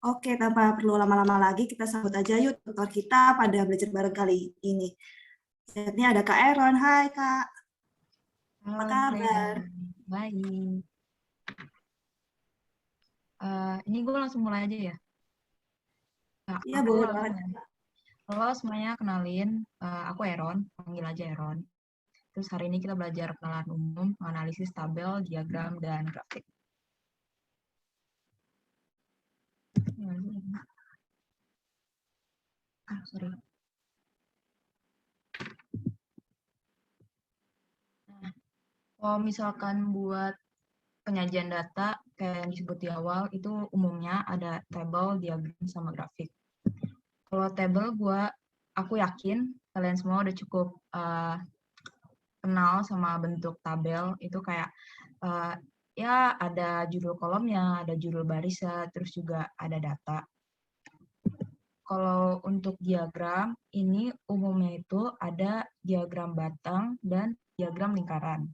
Oke, tanpa perlu lama-lama lagi, kita sambut aja yuk tutor kita pada belajar bareng kali ini. Ini ada Kak Eron. Hai Kak, apa Halo Cleo, kabar? baik. Ini gue langsung mulai aja ya. Nah, Iya, aku boleh banget. langsung. Halo semuanya, kenalin. Aku Eron, panggil aja Eron. Terus hari ini kita belajar kenalan umum, analisis tabel, diagram, dan grafik. Sorry. Nah, kalau misalkan buat penyajian data, kayak yang disebut di awal, itu umumnya ada tabel, diagram, sama grafik. Kalau tabel, aku yakin kalian semua udah cukup kenal sama bentuk tabel itu kayak uh, ya ada judul kolomnya, ada judul barisnya, terus juga ada data. Kalau untuk diagram, ini umumnya itu ada diagram batang dan diagram lingkaran.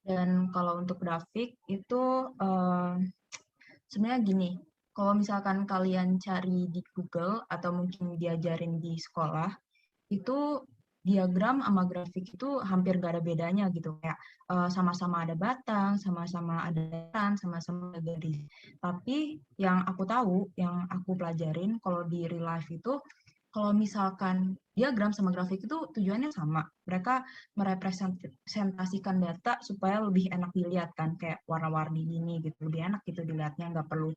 Dan kalau untuk grafik itu sebenarnya gini, kalau misalkan kalian cari di Google atau mungkin diajarin di sekolah, itu diagram sama grafik itu hampir gak ada bedanya gitu kayak sama-sama ada batang, sama-sama ada tan, sama-sama ada garis. Tapi yang aku tahu, yang aku pelajarin kalau di real life itu kalau misalkan diagram sama grafik itu tujuannya sama. Mereka merepresentasikan data supaya lebih enak dilihat kan, kayak warna-warni gini gitu, lebih enak gitu dilihatnya, nggak perlu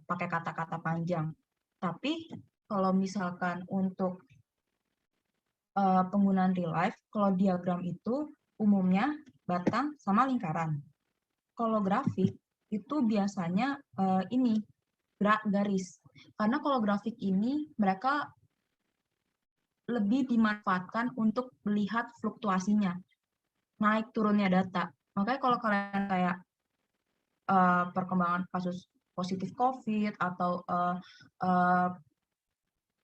pakai kata-kata panjang. Tapi kalau misalkan untuk penggunaan real life, kalau diagram itu umumnya batang sama lingkaran. Kalau grafik itu biasanya ini garis. Karena kalau grafik ini mereka lebih dimanfaatkan untuk melihat fluktuasinya, naik turunnya data. Makanya kalau kalian kayak perkembangan kasus positif COVID atau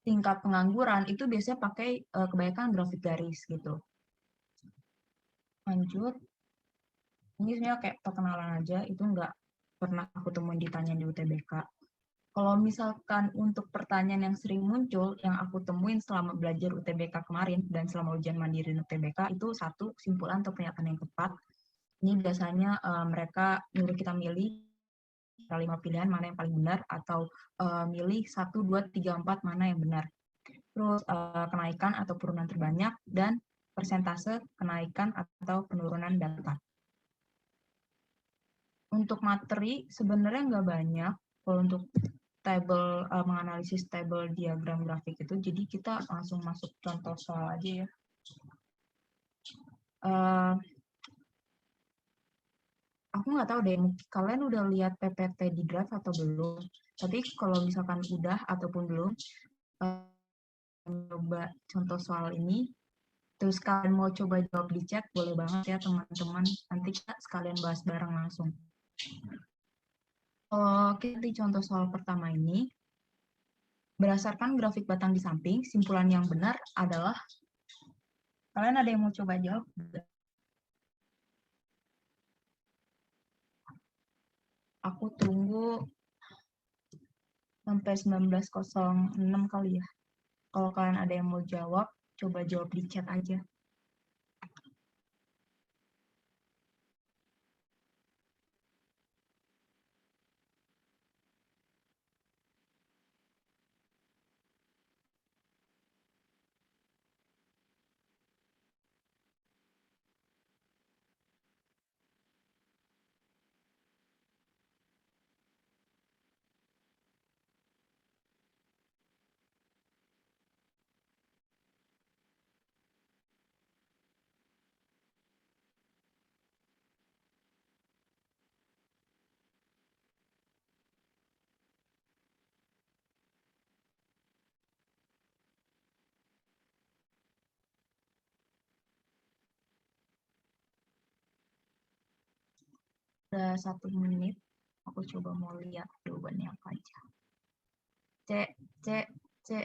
tingkat pengangguran itu biasanya pakai kebanyakan grafik garis gitu. Lanjut. Ini sebenarnya kayak perkenalan aja, itu nggak pernah aku temuin ditanya di UTBK. Kalau misalkan untuk pertanyaan yang sering muncul, yang aku temuin selama belajar UTBK kemarin dan selama ujian mandiri UTBK, itu satu, kesimpulan atau pernyataan yang tepat. Ini biasanya mereka nyuruh kita milih 5 pilihan mana yang paling benar, atau milih 1, 2, 3, 4 mana yang benar. Terus kenaikan atau penurunan terbanyak, dan persentase kenaikan atau penurunan data. Untuk materi sebenarnya nggak banyak kalau untuk table menganalisis table diagram grafik itu, jadi kita langsung masuk contoh soal aja ya. Aku nggak tahu deh, kalian udah lihat PPT di Drive atau belum, tapi kalau misalkan udah ataupun belum, coba contoh soal ini, terus kalian mau coba jawab di chat, boleh banget ya teman-teman, nanti kita sekalian bahas bareng langsung. Oke, di contoh soal pertama ini, berdasarkan grafik batang di samping, simpulan yang benar adalah, kalian ada yang mau coba jawab? Aku tunggu sampai 19.06 kali ya. Kalau kalian ada yang mau jawab, coba jawab di chat aja. Udah 1 menit, aku coba mau lihat jawabannya apa aja. C, C, C,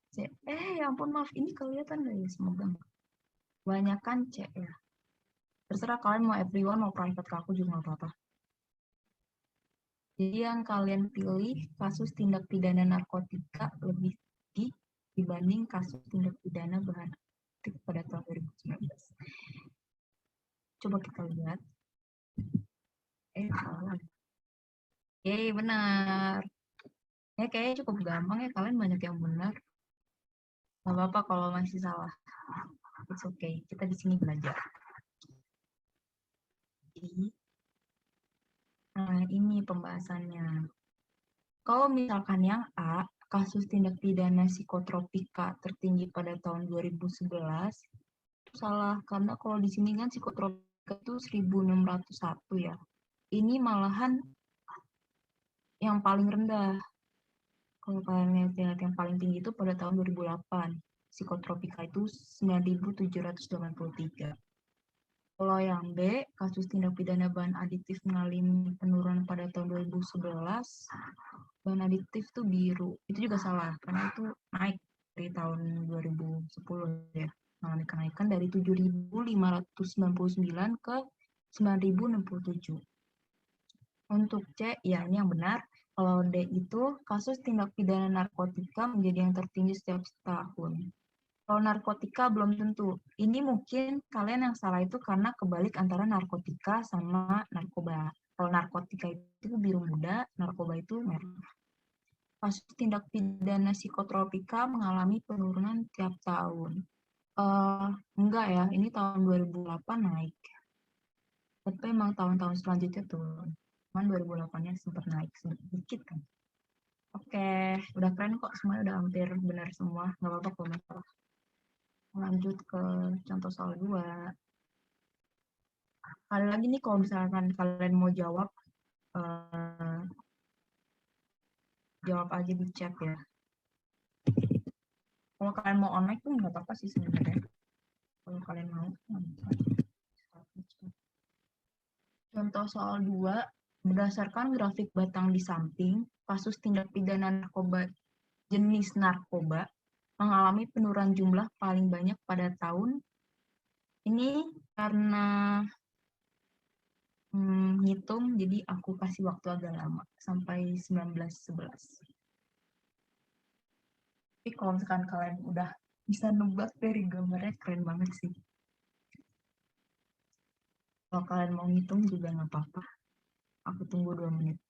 C. Ya ampun, maaf, ini kelihatan nggak ya? Semoga banyak kan C ya. Terserah kalian mau everyone, mau private ke aku juga nggak apa-apa. Jadi yang kalian pilih kasus tindak pidana narkotika lebih tinggi dibanding kasus tindak pidana bahan aktif pada tahun 2019. Coba kita lihat. Salah. Benar. Kayaknya cukup gampang ya, kalian banyak yang benar. Gak apa-apa kalau masih salah. It's okay, kita di sini belajar. Nah, ini pembahasannya. Kalau misalkan yang A, kasus tindak pidana psikotropika tertinggi pada tahun 2011, itu salah. Karena kalau di sini kan psikotropika itu 1601 ya. Ini malahan yang paling rendah. Kalau kalian lihat yang paling tinggi itu pada tahun 2008. Psikotropika itu 9.783. Kalau yang B, kasus tindak pidana bahan adiktif mengalami penurunan pada tahun 2011, bahan adiktif itu biru. Itu juga salah, karena itu naik dari tahun 2010 ya. Mengalami kenaikan dari 7.599 ke 9.067. Untuk C, ya ini yang benar. Kalau D itu kasus tindak pidana narkotika menjadi yang tertinggi setiap tahun. Kalau narkotika belum tentu. Ini mungkin kalian yang salah itu karena kebalik antara narkotika sama narkoba. Kalau narkotika itu biru muda, narkoba itu merah. Kasus tindak pidana psikotropika mengalami penurunan tiap tahun. Enggak ya, ini tahun 2008 naik. Tapi emang tahun-tahun selanjutnya turun. Cuman 2008-nya sempat naik sedikit kan. Oke, udah keren kok, semuanya udah hampir benar semua. Nggak apa-apa kalau masalah. Lanjut ke contoh soal 2. Kali lagi nih kalau misalkan kalian mau jawab, jawab aja di chat ya. Kalau kalian mau online pun nggak apa-apa sih sebenarnya. Kalau kalian mau. Contoh soal 2, berdasarkan grafik batang di samping, kasus tindak pidana narkoba jenis narkoba mengalami penurunan jumlah paling banyak pada tahun ini karena ngitung, jadi aku kasih waktu agak lama, sampai 1911. Tapi kalau misalkan kalian udah bisa nebak dari gambarnya, keren banget sih. Kalau kalian mau ngitung juga nggak apa-apa. Aku tunggu 2 menit.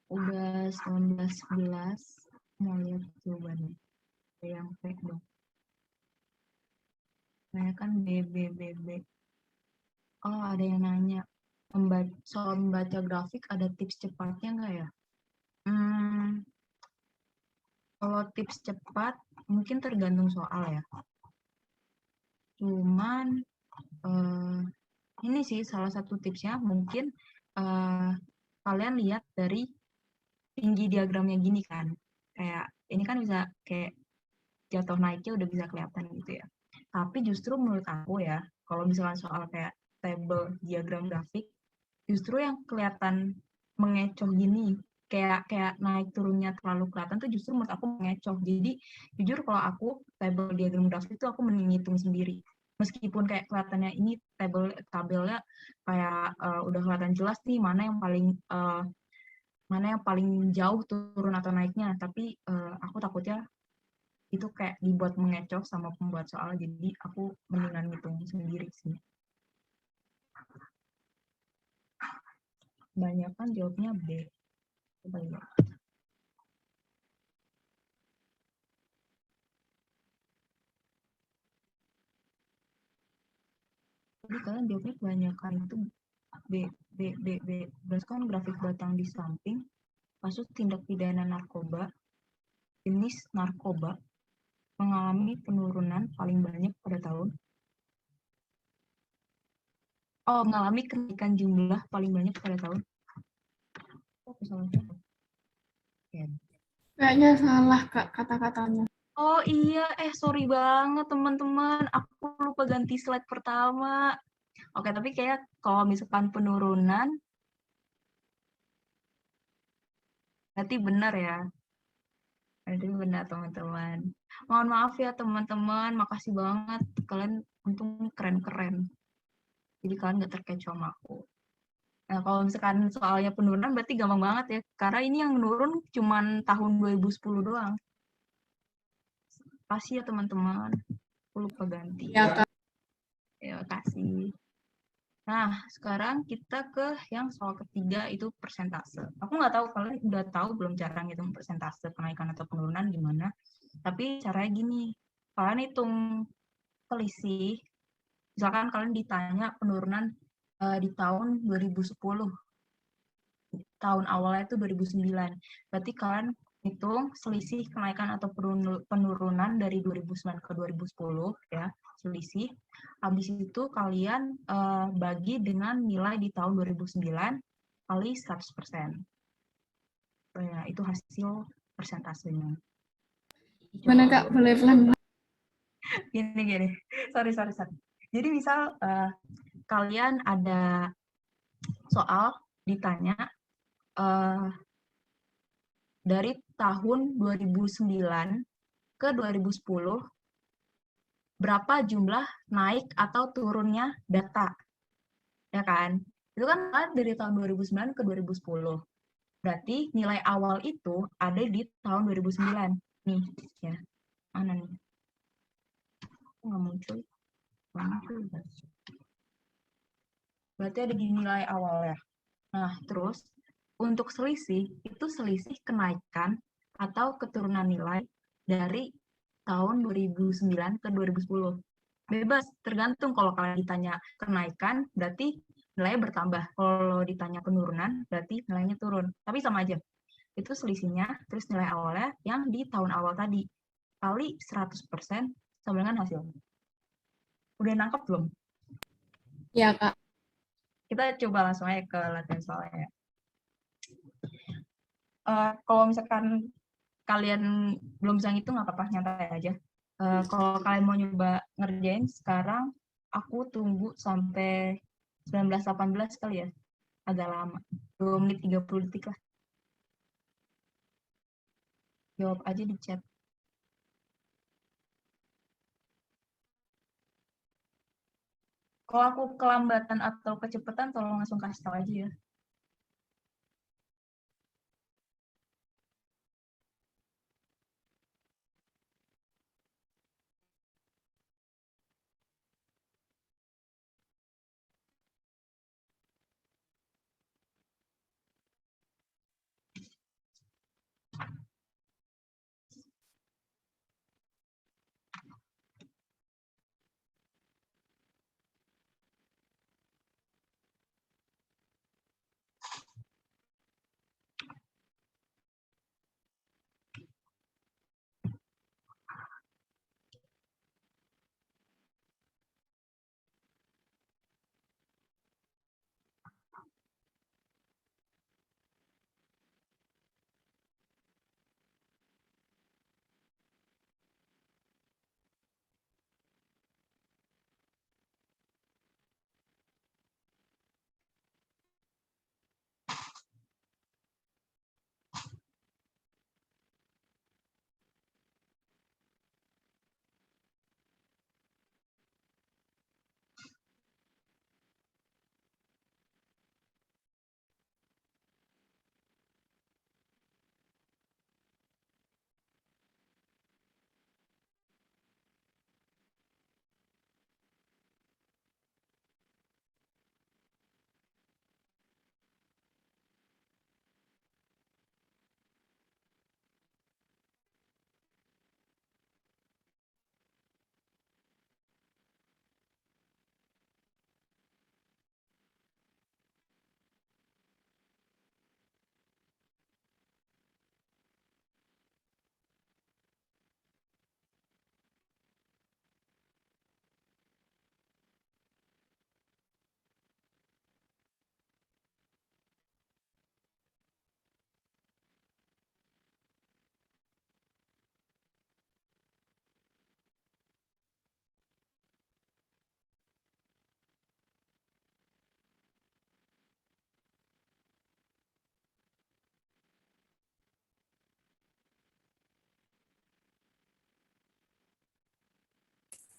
Udah 1911, mau lihat jawabannya. Yang fake dong. Saya kan BBBB. Oh, ada yang nanya. Soal membaca grafik ada tips cepatnya nggak ya? Kalau tips cepat mungkin tergantung soal ya. Cuman ini sih salah satu tipsnya mungkin kalian lihat dari tinggi diagramnya gini kan. Kayak ini kan bisa kayak jatuh naiknya udah bisa kelihatan gitu ya. Tapi justru menurut aku ya, kalau misalnya soal kayak table diagram grafik, justru yang kelihatan mengecoh gini, kayak naik turunnya terlalu kelihatan tuh justru menurut aku mengecoh. Jadi jujur kalau aku tabel diagram grafik itu aku menghitung sendiri. Meskipun kayak kelihatannya ini tabelnya kayak udah kelihatan jelas nih mana yang paling jauh turun atau naiknya, tapi aku takutnya itu kayak dibuat mengecoh sama pembuat soal, jadi aku mendingan ngitung sendiri sih. Banyak kan jawabnya B. Coba lihat. Jadi kalian jawabnya kebanyakan itu B. Berdasarkan grafik batang di samping, kasus tindak pidana narkoba, jenis narkoba mengalami penurunan paling banyak pada tahun. Mengalami kenaikan jumlah paling banyak pada tahun. Kayaknya salah, Kak, kata-katanya. Oh iya, sorry banget teman-teman, aku lupa ganti slide pertama. Oke, tapi kayak kalau misalkan penurunan, berarti benar ya. Berarti benar teman-teman. Mohon maaf ya teman-teman, makasih banget. Kalian untung keren-keren. Jadi kalian gak terkecoh sama aku. Nah, kalau misalkan soalnya penurunan berarti gampang banget ya. Karena ini yang menurun cuma tahun 2010 doang. Kasih ya teman-teman. Aku lupa ganti. Ya, Kak. Ya, kasih. Nah, sekarang kita ke yang soal ketiga, itu persentase. Aku nggak tahu, kalian udah tahu belum cara ngitung persentase kenaikan atau penurunan gimana. Tapi caranya gini, kalian hitung selisih. Misalkan kalian ditanya penurunan di tahun 2010. Tahun awalnya itu 2009. Berarti kalian hitung selisih kenaikan atau penurunan dari 2009 ke 2010 ya, selisih. Habis itu kalian bagi dengan nilai di tahun 2009 kali 100%. Ya, itu hasil persentasenya. Mana, Kak? Boleh pelan. Gini. Sorry. Jadi misal kalian ada soal ditanya dari tahun 2009 ke 2010 berapa jumlah naik atau turunnya data, ya kan? Itu kan dari tahun 2009 ke 2010. Berarti nilai awal itu ada di tahun 2009. Nih, ya. Mana nih? Nggak muncul. Berarti ada di nilai awal ya. Nah, terus untuk selisih, itu selisih kenaikan atau keturunan nilai dari tahun 2009 ke 2010. Bebas, tergantung. Kalau kalian ditanya kenaikan, berarti nilainya bertambah. Kalau ditanya penurunan, berarti nilainya turun. Tapi sama aja. Itu selisihnya, terus nilai awalnya yang di tahun awal tadi. Kali 100% sama dengan hasil. Udah nangkep belum? Ya, Kak. Kita coba langsung aja ke latihan soalnya. Kalau misalkan kalian belum bisa ngitung, nggak apa-apa, nyantai aja. Kalau kalian mau nyoba ngerjain sekarang, aku tunggu sampai 19.18 kali ya. Agak lama. 2 menit 30 detik lah. Jawab aja di chat. Kalau aku kelambatan atau kecepatan, tolong langsung kasih tahu aja ya.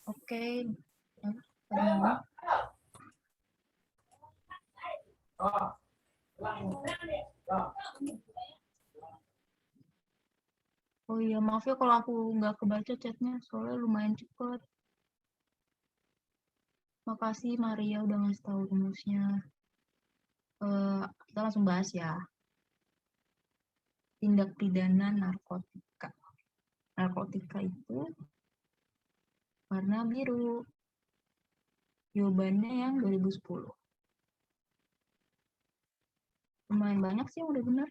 Oke. Ada mau? Oh iya, maaf ya kalau aku nggak kebaca chatnya, soalnya lumayan cepet. Makasih Maria udah ngasih tahu rumusnya. Kita langsung bahas ya. Tindak pidana narkotika. Narkotika itu warna biru. Jawabannya yang 2010. Lumayan banyak sih yang udah benar.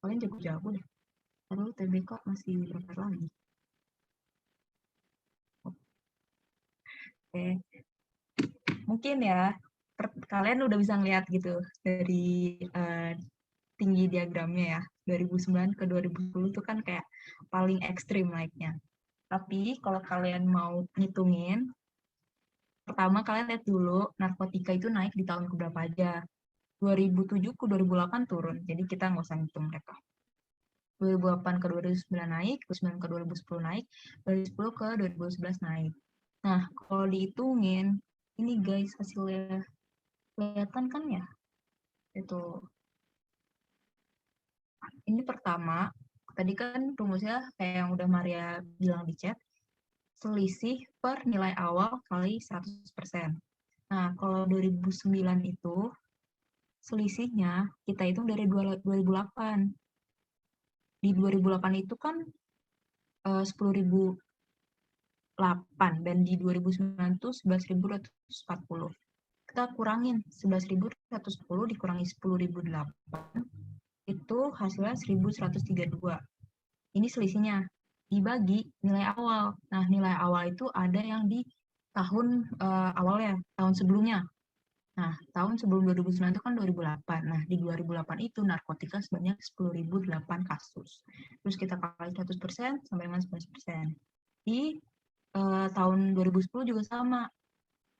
Kalian jago-jago deh. Lalu TBK masih berapa lagi? Oke. Mungkin ya, kalian udah bisa ngeliat gitu dari tinggi diagramnya ya. 2009 ke 2010 itu kan kayak paling ekstrim naiknya. Tapi kalau kalian mau ngitungin, pertama kalian lihat dulu narkotika itu naik di tahun keberapa aja. 2007 ke 2008 turun, jadi kita nggak usah ngitung mereka. 2008 ke 2009 naik, 2009 ke 2010 naik, 2010 ke 2011 naik. Nah, kalau dihitungin, ini guys hasilnya kelihatan kan ya? Itu. Ini pertama, tadi kan rumusnya kayak yang udah Maria bilang di chat, selisih per nilai awal kali 100%. Nah, kalau 2009 itu, selisihnya kita hitung dari 2008. Di 2008 itu kan 10.008 dan di 2009 itu 11.240. Kita kurangin 11.110 dikurangi 10.008 itu hasilnya 1.132. Ini selisihnya dibagi nilai awal. Nah, nilai awal itu ada yang di tahun awalnya, tahun sebelumnya. Nah, tahun sebelum 2009 itu kan 2008. Nah, di 2008 itu narkotika sebanyak 10.008 kasus. Terus kita kali 100% sampai dengan 11%. Di tahun 2010 juga sama.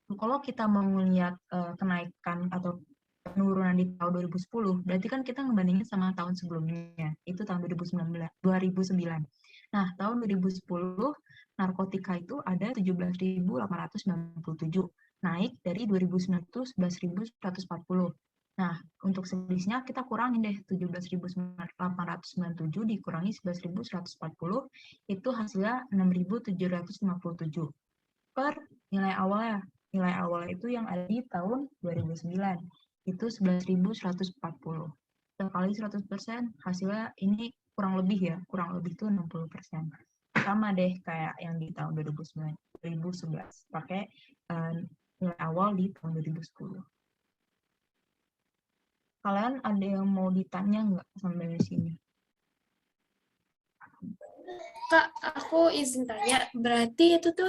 Kalau kita mau melihat kenaikan atau penurunan di tahun 2010, berarti kan kita ngebandingin sama tahun sebelumnya. Itu tahun 2009. Nah, tahun 2010 narkotika itu ada 17.897, naik dari 2009 itu 11.140. Nah, untuk selisihnya kita kurangin deh 17.897 dikurangi 11.140 itu hasilnya 6.757 per nilai awalnya. Nilai awalnya itu yang ada di tahun 2009 itu 11.140. Kita kali 100% hasilnya ini kurang lebih ya, kurang lebih itu 60%. Sama deh kayak yang di tahun 2011 pakai nilai awal di tahun 2010. Kalian ada yang mau ditanya nggak sampai di sini? Kak, aku izin tanya, berarti itu tuh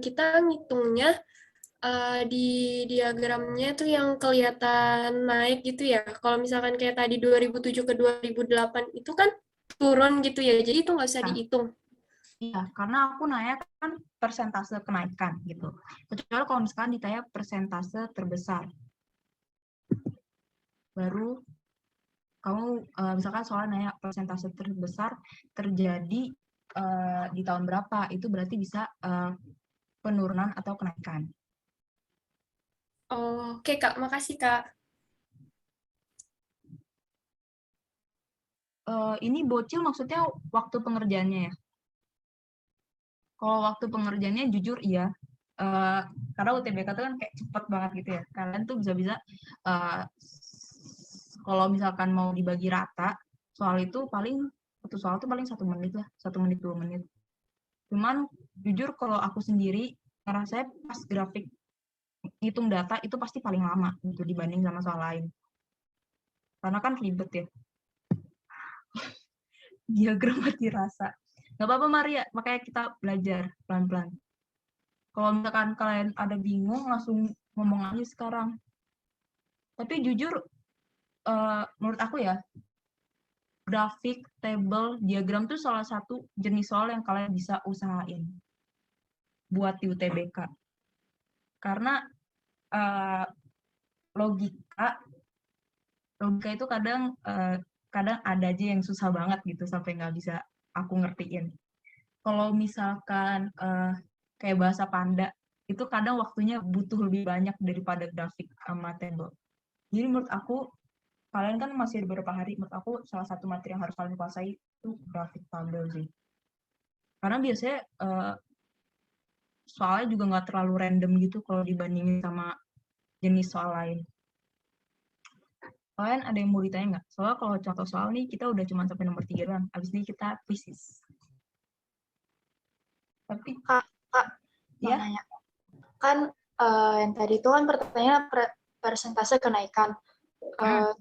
kita ngitungnya di diagramnya tuh yang kelihatan naik gitu ya. Kalau misalkan kayak tadi 2007 ke 2008 itu kan turun gitu ya, jadi itu nggak usah dihitung. Iya, karena aku nanya kan persentase kenaikan gitu. Kecuali kalau misalkan ditanya persentase terbesar. Baru kamu misalkan soal nanya persentase terbesar terjadi di tahun berapa, itu berarti bisa penurunan atau kenaikan. Oh, oke Kak, makasih Kak. Ini bocil maksudnya waktu pengerjaannya ya? Kalau waktu pengerjaannya jujur iya. Karena UTBK itu kan kayak cepet banget gitu ya. Kalian tuh bisa-bisa kalau misalkan mau dibagi rata, soal itu paling satu soal tuh paling 1 menit lah, 1 menit 2 menit. Cuman jujur kalau aku sendiri ngerasa pas grafik hitung data itu pasti paling lama gitu dibanding sama soal lain. Karena kan ribet ya. Diagram mati rasa. Gak apa-apa Maria, makanya kita belajar pelan-pelan. Kalau misalkan kalian ada bingung, langsung ngomong aja sekarang. Tapi jujur, menurut aku ya, grafik, table, diagram itu salah satu jenis soal yang kalian bisa usahain buat di UTBK. Karena logika itu kadang ada aja yang susah banget gitu sampai nggak bisa aku ngertiin. Kalau misalkan kayak bahasa Panda, itu kadang waktunya butuh lebih banyak daripada grafik sama table. Jadi menurut aku, kalian kan masih beberapa hari, menurut aku salah satu materi yang harus kalian kuasai itu grafik tabel sih. Karena biasanya soalnya juga nggak terlalu random gitu kalau dibandingin sama jenis soal lain. Kalian ada yang mau ditanya nggak? Soalnya kalau contoh soal nih, kita udah cuma sampai nomor 3 doang. Abis ini kita quizzes. Tapi, Kak, mau ya, nanya. Kan yang tadi itu kan pertanyaan persentase kenaikan.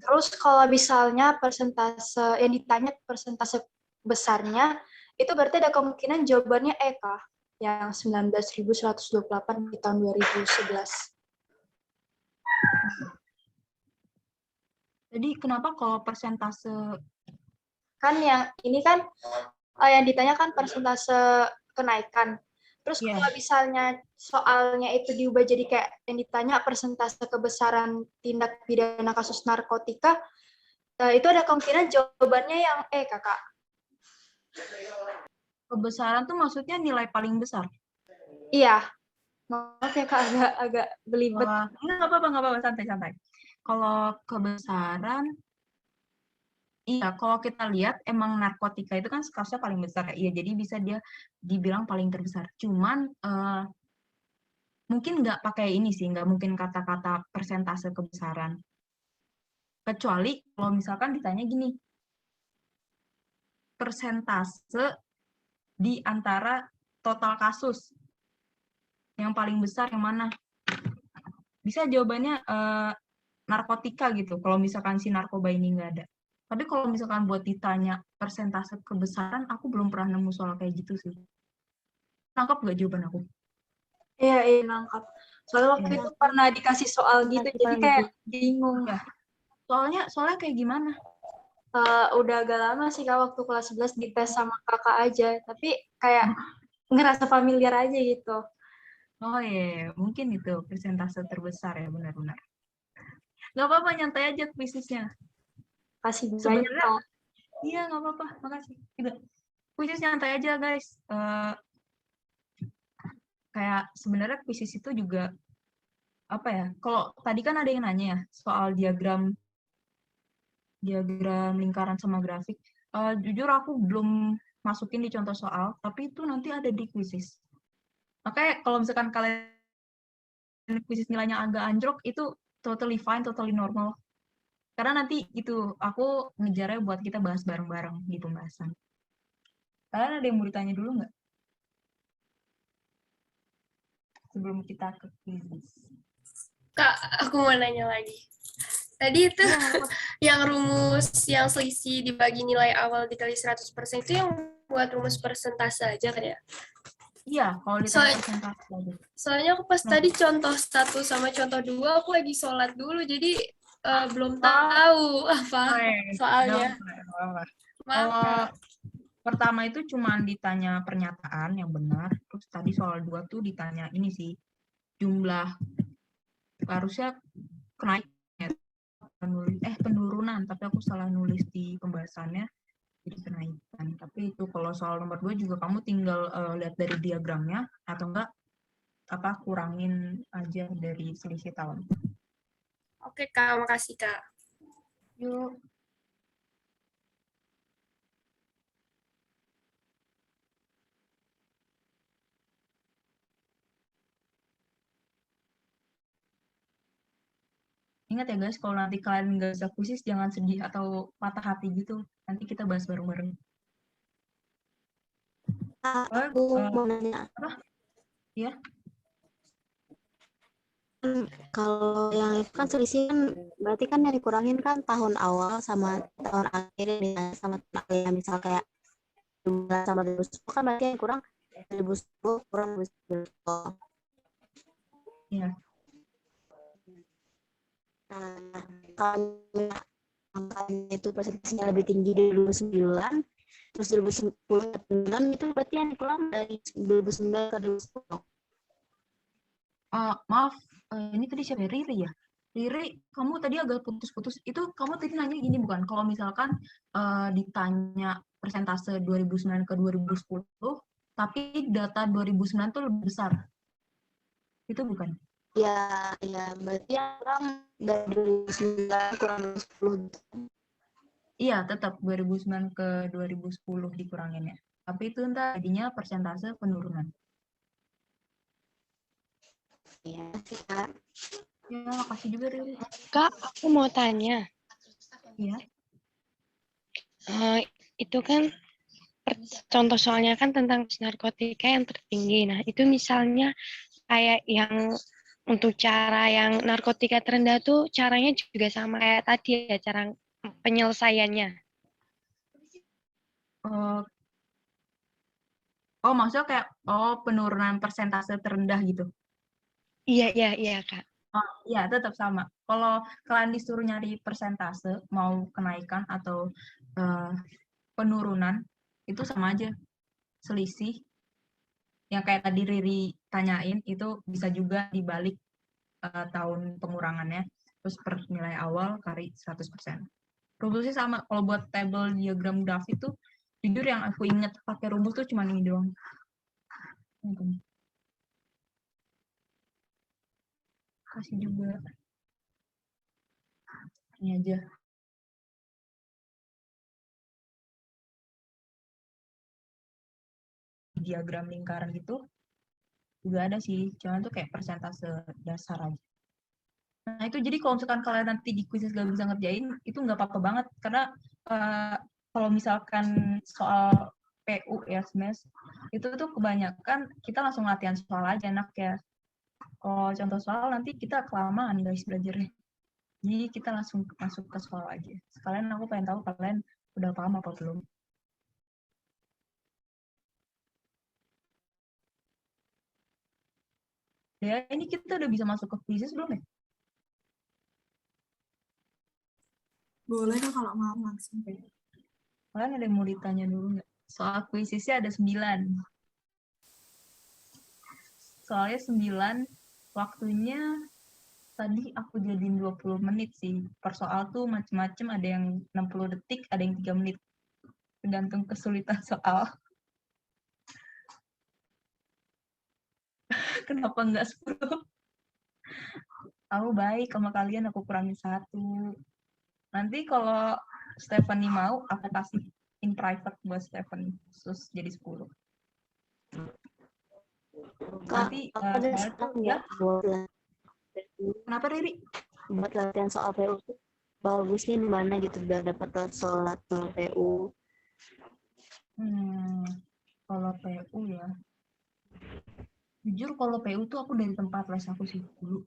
Terus kalau misalnya persentase yang ditanya persentase besarnya, itu berarti ada kemungkinan jawabannya E kah? Yang 19.128 di tahun 2011. jadi kenapa kalau persentase, Kan yang ini kan yang ditanya kan persentase kenaikan. Terus Iya. kalau misalnya soalnya itu diubah jadi kayak yang ditanya persentase kebesaran tindak pidana kasus narkotika, itu ada kemungkinan jawabannya yang E, Kakak. kebesaran tuh maksudnya nilai paling besar? Iya. Maaf ya Kak, agak belibet. Nggak apa-apa, santai-santai. Kalau kebesaran, iya, kalau kita lihat emang narkotika itu kan kasusnya paling besar. Iya, jadi bisa dia dibilang paling terbesar. Cuman mungkin nggak pakai ini sih, nggak mungkin kata-kata persentase kebesaran. Kecuali kalau misalkan ditanya gini, persentase di antara total kasus yang paling besar yang mana? Bisa jawabannya narkotika gitu, kalau misalkan si narkoba ini nggak ada. Tapi kalau misalkan buat ditanya persentase kebesaran, aku belum pernah nemu soal kayak gitu sih. Tangkap nggak jawaban aku? Iya, nangkap. Soalnya waktu itu pernah dikasih soal gitu, jadi kayak bingung. Ya. Soalnya kayak gimana? Udah agak lama sih Kak, waktu kelas 11 dites sama kakak aja, tapi kayak ngerasa familiar aja gitu. Oh iya, mungkin itu persentase terbesar ya, benar-benar. Nggak apa-apa, nyantai aja kuisisnya. Kasih banyak Sebenarnya, Kak. iya nggak apa-apa, makasih. Gitu. Kuisis nyantai aja guys. Kayak sebenarnya kuisis itu juga apa ya? Kalau tadi kan ada yang nanya ya soal diagram lingkaran sama grafik. Jujur aku belum masukin di contoh soal, tapi itu nanti ada di kuisis. Makanya kalau misalkan kalian kuisis nilainya agak anjlok, itu totally fine, totally normal. Karena nanti itu aku ngejarnya buat kita bahas bareng-bareng di pembahasan. Kalian ada yang mau ditanya dulu nggak? Sebelum kita ke kuisis. Kak, aku mau nanya lagi. Tadi itu yang rumus yang selisih dibagi nilai awal dikali 100% itu yang buat rumus persentase aja kan ya? Iya, kalau ditanya persentase aja. Soalnya aku pas tadi contoh 1 sama contoh 2 aku lagi sholat dulu, jadi belum tahu apa soalnya. Kalau pertama itu cuma ditanya pernyataan yang benar, terus tadi soal 2 tuh ditanya ini sih, jumlah harusnya kenaikan, penurunan, tapi aku salah nulis di pembahasannya, jadi kenaikan. Tapi itu kalau soal nomor 2 juga kamu tinggal lihat dari diagramnya, atau enggak kurangin aja dari selisih tahun. Oke Kak, makasih Kak. Yuk. Ingat ya guys, kalau nanti kalian nggak bisa kuisis, jangan sedih atau patah hati gitu. Nanti kita bahas bareng-bareng. Aku mau nanya. Apa? Ya. Kalau yang itu kan selisih kan berarti kan yang dikurangin kan tahun awal sama tahun akhir sama tahun akhir. Misal kayak 2019 sama 2010 kan berarti yang kurang 2010 kurang 2010. Iya. Nah, kalau angkanya itu persentasenya lebih tinggi dari 2009, terus 2010 itu berarti yang kurang dari 2009 ke 2010. Maaf, ini tadi siapa ya? Riri ya? Riri, kamu tadi agak putus-putus. Itu kamu tadi nanya gini bukan? Kalau misalkan ditanya persentase 2009 ke 2010, tapi data 2009 tuh lebih besar. Itu bukan? Ya, berarti yang kurang dari 2009 kurang dari 10 gitu. Iya, tetap 2009 ke 2010 dikuranginnya. Tapi itu entah jadinya persentase penurunan. Iya sih, Kak. Ya, makasih juga, Riri. Kak, aku mau tanya. Iya. Itu kan contoh soalnya kan tentang narkotika yang tertinggi. Nah, itu misalnya kayak yang untuk cara yang narkotika terendah tuh caranya juga sama kayak tadi ya, cara penyelesaiannya. Oh, maksudnya kayak penurunan persentase terendah gitu. Iya, Kak. Oh, iya, tetap sama. Kalau kalian disuruh nyari persentase, mau kenaikan atau penurunan, itu sama aja. Selisih. Yang kayak tadi Riri tanyain, itu bisa juga dibalik tahun pengurangannya. Terus per nilai awal kali 100%. Rumusnya sama. Kalau buat table diagram grafik tuh, jujur yang aku inget pakai rumus tuh cuma ini doang. Kasih juga. Ini aja. Diagram lingkaran gitu juga ada sih, cuman tuh kayak persentase dasar aja. Nah itu jadi kalau misalkan kalian nanti di kuisis gak bisa ngerjain, itu nggak apa-apa banget, karena kalau misalkan soal PU ya SMES, itu tuh kebanyakan kita langsung latihan soal aja enak ya. Kalau contoh soal nanti kita kelamaan guys belajarnya. Jadi kita langsung masuk ke soal aja. Sekalian aku pengen tahu kalian udah paham apa belum. Ya, ini kita udah bisa masuk ke kuisis belum ya? Boleh kan kalau mau langsung. Kalian ada yang mau ditanya dulu nggak? Soal kuisisnya ada 9. Soalnya 9, waktunya tadi aku jadiin 20 menit sih. Per soal tuh macem-macem, ada yang 60 detik, ada yang 3 menit. Tergantung kesulitan soal. Kenapa nggak 10? Aku baik sama kalian, aku kurangin 1. Nanti kalau Stephanie mau, aku kasih in private buat Stephanie. Terus jadi 10. Kak, Nanti aku ada soalnya tuh saran ya. nggak buat Kenapa Riri? buat latihan soal PU tuh bagusnya di mana gitu biar dapat sholat PU. Kalau PU ya. Jujur kalau PU tuh aku dari tempat les aku sih dulu.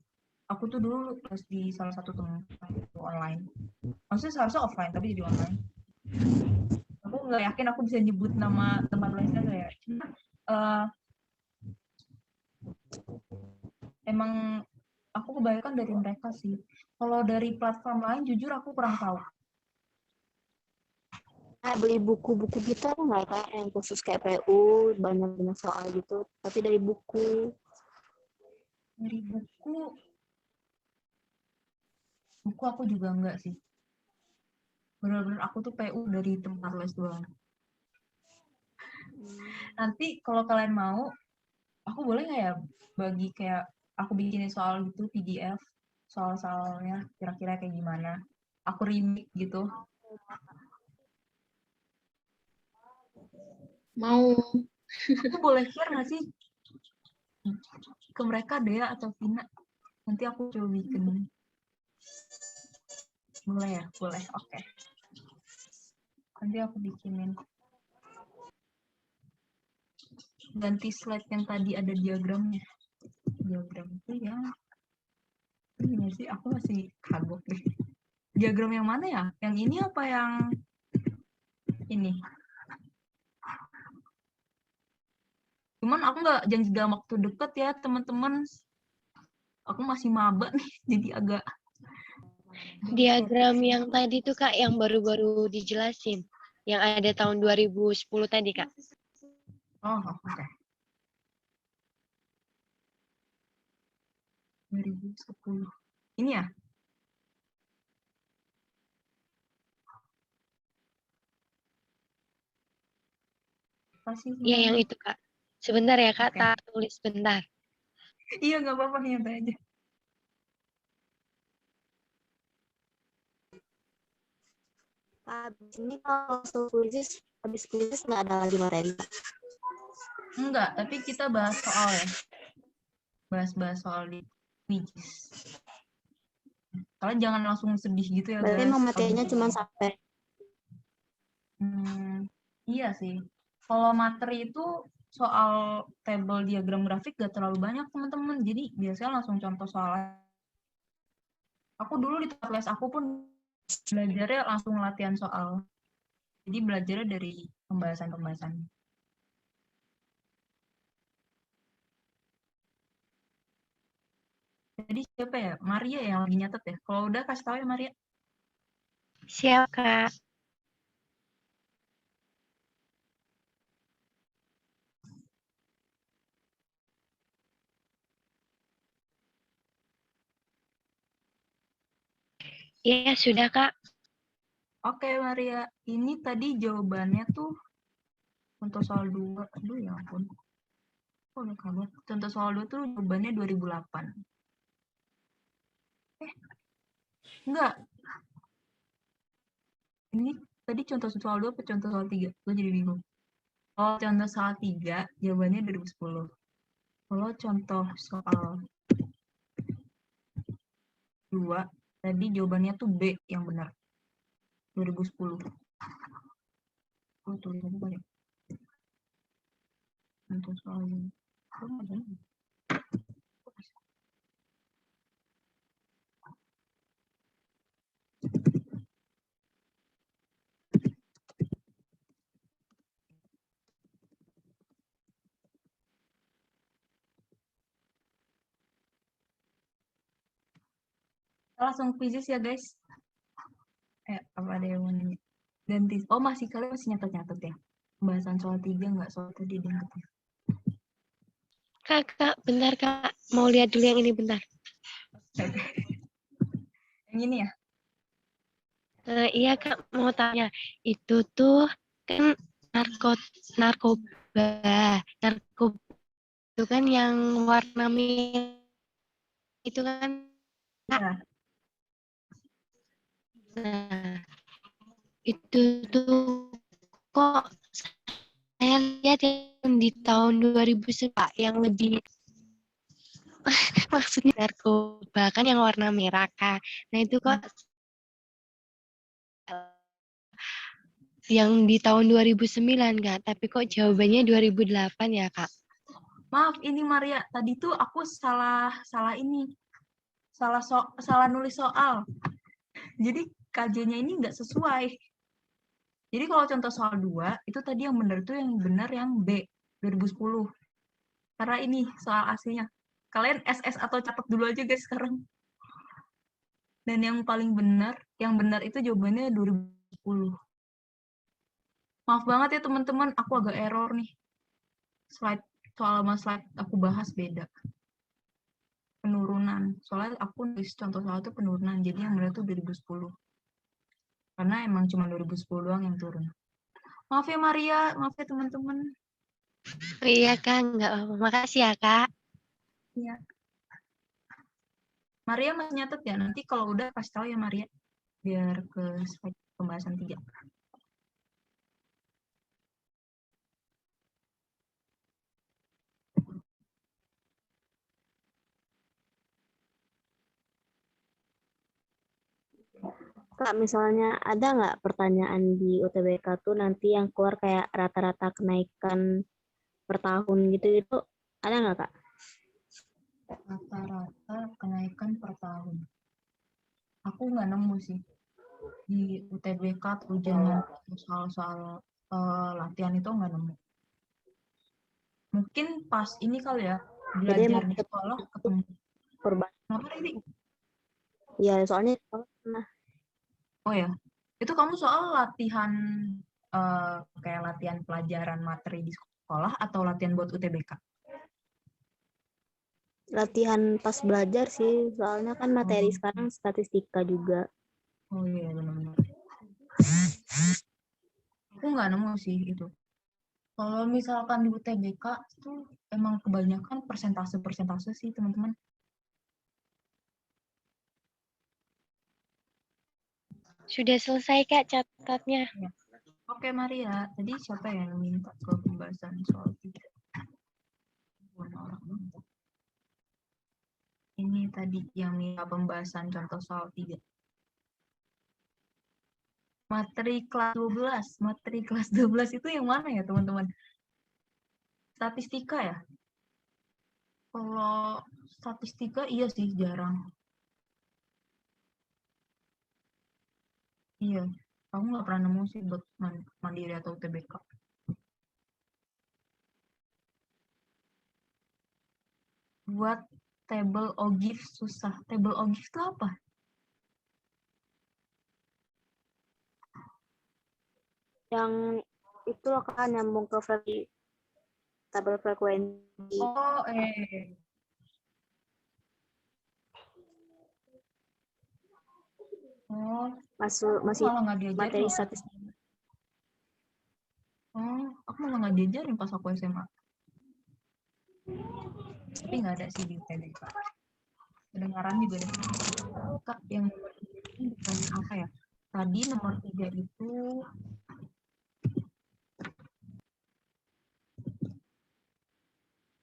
Aku tuh dulu les di salah satu tempat online. Maksudnya seharusnya offline tapi jadi online. Aku nggak yakin aku bisa nyebut nama tempat lesnya kayak. Cuma emang aku kebanyakan dari mereka sih. Kalau dari platform lain jujur aku kurang tahu. Beli buku-buku gitu nggak kayak yang khusus kayak PU banyak soal gitu tapi dari buku. Dari buku aku juga enggak sih. Benar-benar aku tuh PU dari tempat les doang. Nanti kalau kalian mau, aku boleh nggak ya bagi kayak aku bikinin soal gitu PDF, soal-soalnya kira-kira kayak gimana. Aku remake gitu. Mau. Aku boleh share nggak sih ke mereka Dea atau Vina? Nanti aku coba bikin. Boleh ya? Boleh, oke. Nanti aku bikinin. Ganti slide yang tadi ada diagramnya. Diagram itu ya. Ini sih aku masih kagok deh. Diagram yang mana ya? Yang ini apa yang ini? Cuman aku nggak janji dalam waktu deket ya teman-teman. Aku masih maba nih, jadi agak. Diagram yang tadi tuh Kak, yang baru-baru dijelasin. Yang ada tahun 2010 tadi Kak. Oh, oke. 2010. Ini ya? Pasti Iya yang itu Kak. Sebentar ya Kak, Oke. tak tulis bentar. Iya, nggak apa-apa, nyantai aja. Habis ini kalau habis kuisis nggak ada lagi materi. Enggak, tapi kita bahas soal ya. Bahas-bahas soal di quiz. Kalian jangan langsung sedih gitu ya, Berarti guys. emang materinya cuma sampai Iya sih. Kalau materi itu soal tabel diagram grafik gak terlalu banyak, teman-teman. Jadi biasanya langsung contoh soal. Aku dulu di tempat les aku pun belajarnya langsung latihan soal. Jadi belajarnya dari pembahasan-pembahasan. Jadi siapa ya? Maria yang lagi nyatet ya. Kalau udah kasih tahu ya Maria. Siap Kak. Iya sudah Kak. Oke Maria, ini tadi jawabannya tuh contoh soal 2. Aduh ya ampun. Oh, udah kabur. Contoh soal 2 tuh jawabannya 2008. Enggak. Ini tadi contoh soal 2 atau contoh soal 3? Gue jadi bingung. Oh, contoh soal 3, jawabannya 2010. Kalau contoh soal 2, tadi jawabannya tuh B yang benar. 2010. Oh, tulisannya banyak. Contoh soal 2. Oh, ada. Kita langsung quizzes ya, guys. Apa ada yang mau nanya? Ganti. Oh, kalian masih nyatet-nyatet ya? Pembahasan soal 3 nggak soal tadi diinget. Kak, bentar Kak. Mau lihat dulu yang ini bentar. Yang ini ya? Iya Kak, mau tanya. Itu tuh kan narkoba. Narkoba itu kan yang warna merah itu kan Kak. Ya. Nah, itu tuh kok saya lihat yang di tahun 2000 Pak yang lebih maksudnya narkoba kan yang warna merah Kak. Nah itu kok yang di tahun 2009 Kak, tapi kok jawabannya 2008 ya Kak? Maaf, ini Maria. Tadi tuh aku salah ini. Salah nulis soal. Jadi KJ-nya ini nggak sesuai. Jadi kalau contoh soal 2, itu tadi yang benar tuh yang benar yang B, 2010. Karena ini soal aslinya. Kalian SS atau catat dulu aja guys sekarang. Dan yang paling benar, yang benar itu jawabannya 2010. Maaf banget ya teman-teman, aku agak error nih. Slide aku bahas beda. Penurunan. Soalnya aku nulis contoh soal itu penurunan, jadi yang benar itu 2010. Karena emang cuma 2010 doang yang turun. Maaf ya Maria, maaf ya teman-teman. Oh, iya Kak, nggak apa-apa. Makasih ya Kak. Iya. Maria masih nyatet ya? Nanti kalau udah kasih tahu ya Maria. Biar ke slide pembahasan 3. Kak, misalnya ada nggak pertanyaan di UTBK tuh nanti yang keluar kayak rata-rata kenaikan per tahun gitu itu ada nggak Kak? Rata-rata kenaikan per tahun. Aku nggak nemu sih. Di UTBK atau ujian soal-soal latihan itu nggak nemu. Mungkin pas ini kali ya, Jadi belajar emang di sekolah ketemu. perubahan. Kenapa ini? Iya, soalnya nah Oh ya, itu kamu soal latihan kayak latihan pelajaran materi di sekolah atau latihan buat UTBK? latihan pas belajar sih, soalnya kan materi sekarang statistika juga. Oh iya, benar-benar. Aku nggak nemu sih itu. Kalau misalkan di UTBK itu emang kebanyakan persentase sih teman-teman. Sudah selesai Kak catatnya. Oke Maria, tadi siapa yang minta ke pembahasan soal 3? Ini tadi yang minta pembahasan contoh soal 3. Materi kelas 12. Materi kelas 12 itu yang mana ya teman-teman? Statistika ya? Kalau statistika iya sih jarang. Iya, kamu nggak pernah nemu sih buat mandiri atau UTBK. Buat table ogif susah. Table ogif itu apa? Yang itu loh kan nyambung ke tabel frekuensi. Oh, Oh, Masih malah nggak diajarin materi loh. statistik. Oh, aku malah nggak diajarin pas aku SMA. Tapi nggak ada sih di UTBK. Kedengaran juga deh. Kak, yang nomor 3 itu bukan apa ya? Tadi nomor 3 itu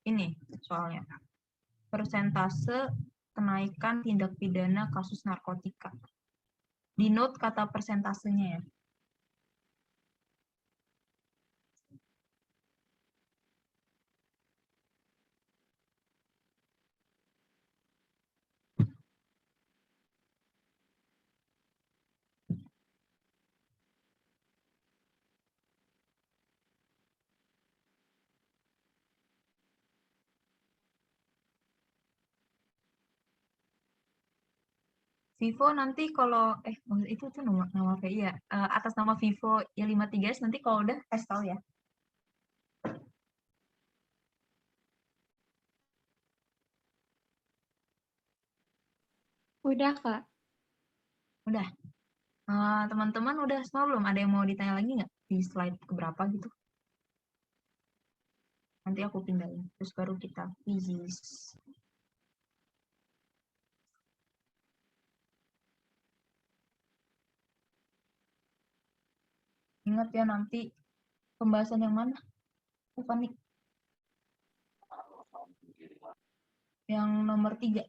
ini soalnya. Persentase kenaikan tindak pidana kasus narkotika. Di note kata persentasenya ya. Vivo nanti kalau itu tuh nama VI ya. Atas nama Vivo ya 53 nanti kalau udah kasih tahu ya. Udah, Kak. Udah. Teman-teman udah semua belum? Ada yang mau ditanya lagi nggak di slide keberapa gitu? Nanti aku pindahin. Terus baru kita fisis. Ingat ya nanti pembahasan yang mana? Panik. Yang nomor 3.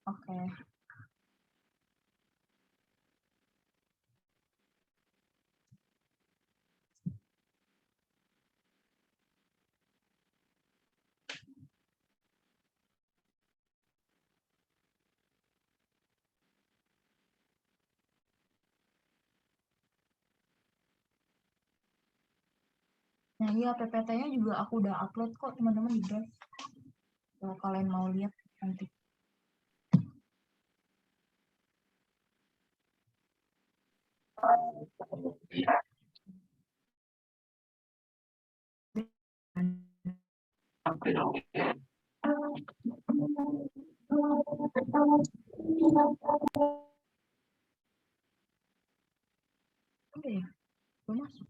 Oke. Nah iya PPT-nya juga aku udah upload kok teman-teman di Drive. Kalau kalian mau lihat nanti. Oke ya, belum masuk.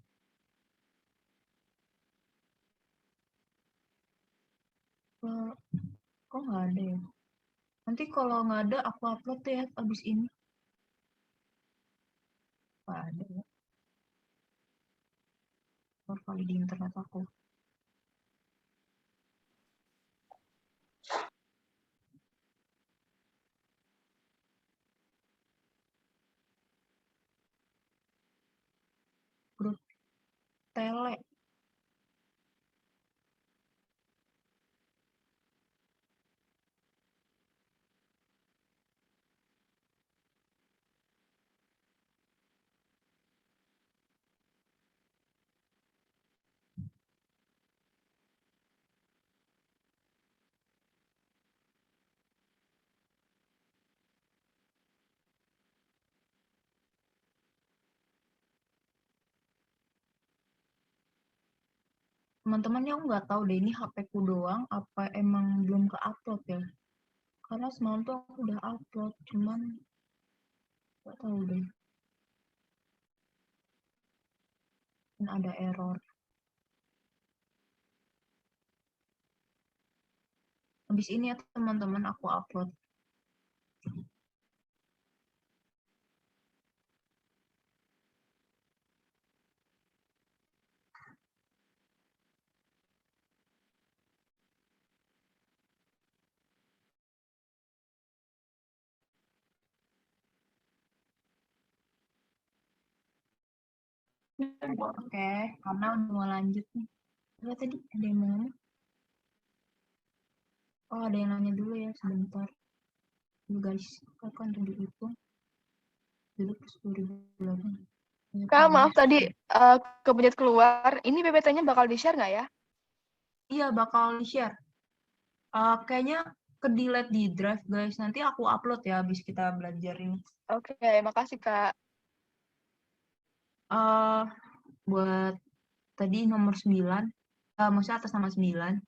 Kok nggak ada ya? Nanti kalau nggak ada aku upload ya abis ini. Nggak ada ya. Baru kali di internet aku. Grup tele. Teman-temannya aku nggak tahu deh ini HP-ku doang apa emang belum ke-upload ya. Karena semalam tuh aku udah upload, cuman nggak tahu deh. Dan ada error. Habis ini ya teman-teman aku upload. Oke, karena udah mau lanjut nih. Coba tadi ada yang mau ngomong? Oh, ada yang nanya dulu ya, sebentar. Dulu guys, kan untuk dihitung. Dulu 10.008. Kak, maaf tadi kebetulan keluar. Ini PPT-nya bakal di-share nggak ya? Iya, bakal di-share. Kayaknya ke-delete di Drive, guys. Nanti aku upload ya, habis kita belajar ini. Oke, makasih Kak. Buat tadi nomor 9, maksudnya atas nama 9,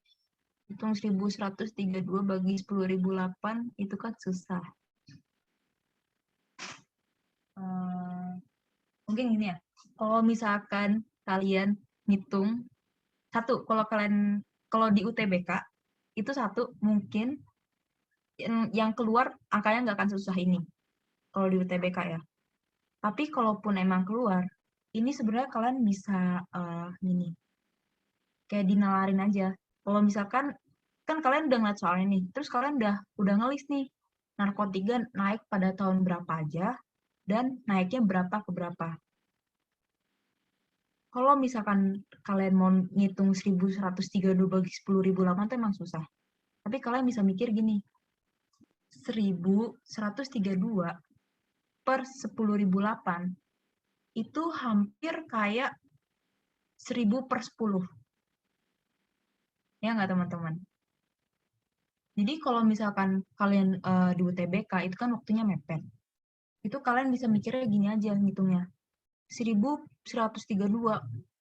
hitung 1132 bagi 10.008, itu kan susah. Mungkin gini ya, kalau misalkan kalian ngitung, satu, kalau di UTBK, itu satu, mungkin yang keluar angkanya nggak akan susah ini, kalau di UTBK ya. Tapi kalaupun emang keluar, ini sebenarnya kalian bisa gini, kayak dinalarin aja. Kalau misalkan kan kalian udah ngeliat soalnya nih, terus kalian udah ngelis nih narkotika naik pada tahun berapa aja dan naiknya berapa ke berapa. Kalau misalkan kalian mau ngitung 1132 bagi 10.008 itu emang susah. Tapi kalian bisa mikir gini, 1132 per 10.008 itu hampir kayak 1000 per 10. Ya nggak teman-teman? Jadi kalau misalkan kalian di UTBK itu kan waktunya mepet. Itu kalian bisa mikirnya gini aja ngitungnya. 1132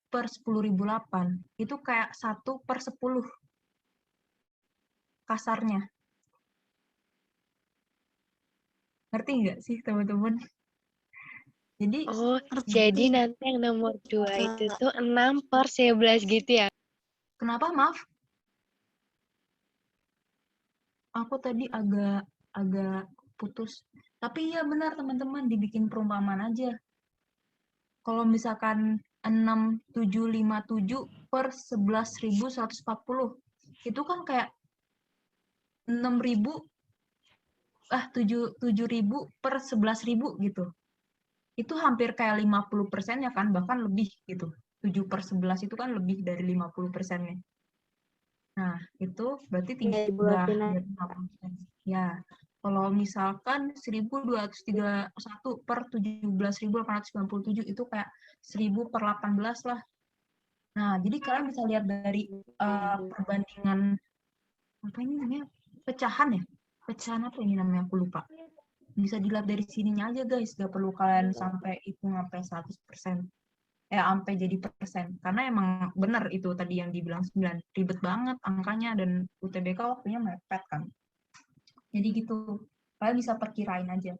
per 10.008 itu kayak 1 per 10 kasarnya. Ngerti nggak sih teman-teman? Jadi Jadi nanti yang nomor 2 itu tuh 6 per 11 gitu ya? Kenapa? Maaf. Aku tadi agak putus. Tapi ya benar teman-teman, dibikin perumpamaan aja. Kalau misalkan 6757 per 11.140, itu kan kayak 6.000, 7.000 per 11.000 gitu. Itu hampir kayak 50% ya kan, bahkan lebih gitu. 7 per 11 itu kan lebih dari 50%-nya. Nah, itu berarti udah 50%. Ya, kalau misalkan 1.231 per 17.897 itu kayak 1.000 per 18 lah. Nah, jadi kalian bisa lihat dari perbandingan, apa ini namanya? Pecahan ya? Pecahan apa ini namanya? Aku lupa. Bisa dilihat dari sininya aja guys, gak perlu kalian sampai hitung sampai 100%. Sampai jadi persen. Karena emang benar itu tadi yang dibilang 9. Ribet banget angkanya dan UTBK waktunya mepet kan. Jadi gitu. Kalian bisa perkirain aja.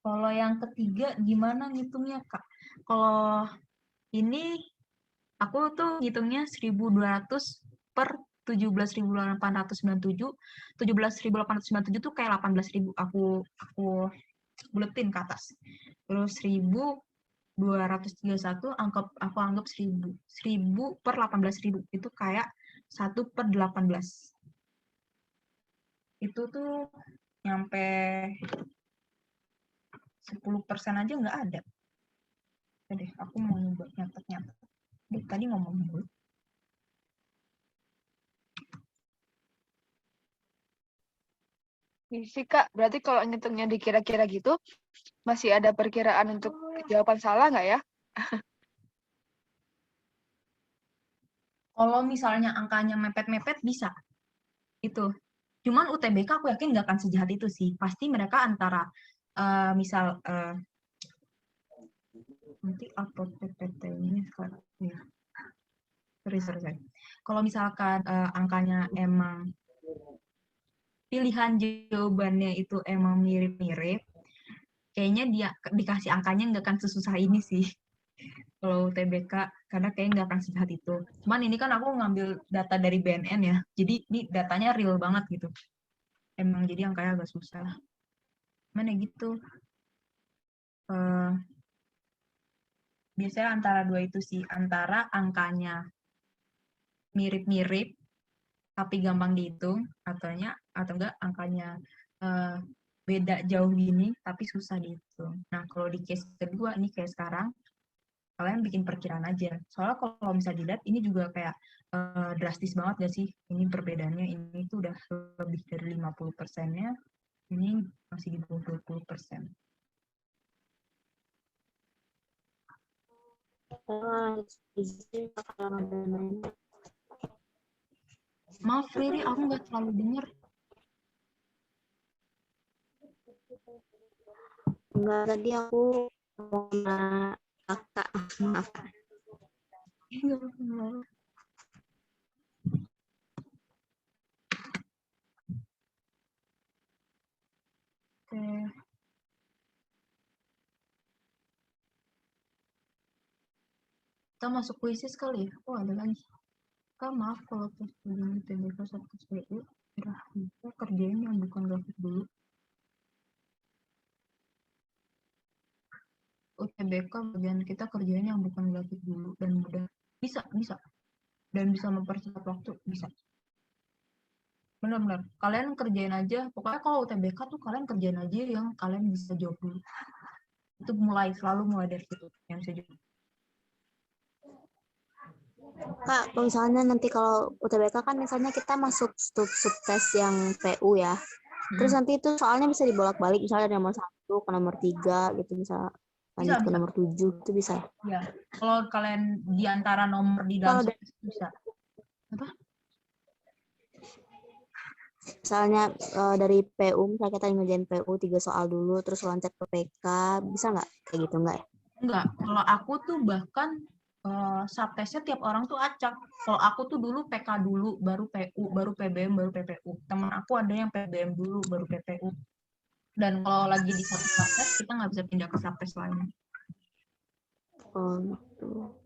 Kalau yang ketiga gimana ngitungnya, Kak? Kalau ini aku tuh ngitungnya 1.200 per 17.897. 17.897 tuh kayak 18.000. Aku buletin ke atas. Terus 1.231 aku anggap 1.000. 1.000 per 18.000 itu kayak 1 per 18. Itu tuh nyampe 10% aja nggak ada. Oke deh, aku mau nyoba nyatet-nyatet. Tadi ngomong dulu. Sih Kak, berarti kalau ngitungnya dikira-kira gitu, masih ada perkiraan untuk jawaban salah nggak ya? Kalau misalnya angkanya mepet-mepet bisa. Itu. Cuman UTBK aku yakin nggak akan sejahat itu sih. Pasti mereka antara misal nanti upload PPT-nya sekarang ya. Sorry. Kalau misalkan angkanya emang pilihan jawabannya itu emang mirip-mirip, kayaknya dia dikasih angkanya nggak akan sesusah ini sih. Kalau UTBK, karena kayaknya nggak akan sejahat itu. Cuman ini kan aku ngambil data dari BNN ya, jadi ini datanya real banget gitu. Emang jadi angkanya agak susah. Mana gitu. Biasanya antara dua itu sih, antara angkanya mirip-mirip tapi gampang dihitung, atau enggak angkanya beda jauh gini tapi susah dihitung. Nah, kalau di case kedua ini kayak sekarang, kalian bikin perkiraan aja. Soalnya kalau bisa dilihat ini juga kayak drastis banget gak sih? Ini perbedaannya, ini tuh udah lebih dari 50%-nya, ini masih di bawah 20%. Maaf Riri, aku nggak terlalu dengar. Enggak, tadi aku ngomong sama kakak, maaf. Nggak apa-apa. Oke. Kita masuk kuisis kali ya? Oh, ada lagi. Kak, maaf kalau tes ujian UTBK satu SPU, kita kerjain yang bukan grafik dulu. UTBK bagian kita kerjain yang bukan grafik dulu dan mudah. Bisa. Dan bisa mempercepat waktu, bisa. Benar-benar. Kalian kerjain aja, pokoknya kalau UTBK tuh kalian kerjain aja yang kalian bisa jawab dulu. Itu selalu mulai dari situ, yang bisa jawab. Kak, kalau misalnya nanti kalau UTBK kan misalnya kita masuk subtes yang PU ya. Terus nanti itu soalnya bisa dibolak-balik, misalnya dari nomor 1 ke nomor 3 gitu, bisa lanjut ke nomor 7, itu bisa ya? Ya, kalau kalian di antara nomor di dalam subtes bisa. Apa? Misalnya dari PU, misalnya kita ngerjain PU 3 soal dulu, terus loncat ke PK, bisa nggak? Kayak gitu nggak ya? Enggak, kalau aku tuh bahkan subtesnya tiap orang tuh acak. Kalau aku tuh dulu PK dulu, baru PU, baru PBM, baru PPU. Teman aku ada yang PBM dulu, baru PPU. Dan kalau lagi di satu subtes, kita nggak bisa pindah ke subtes lain. Oh, gitu.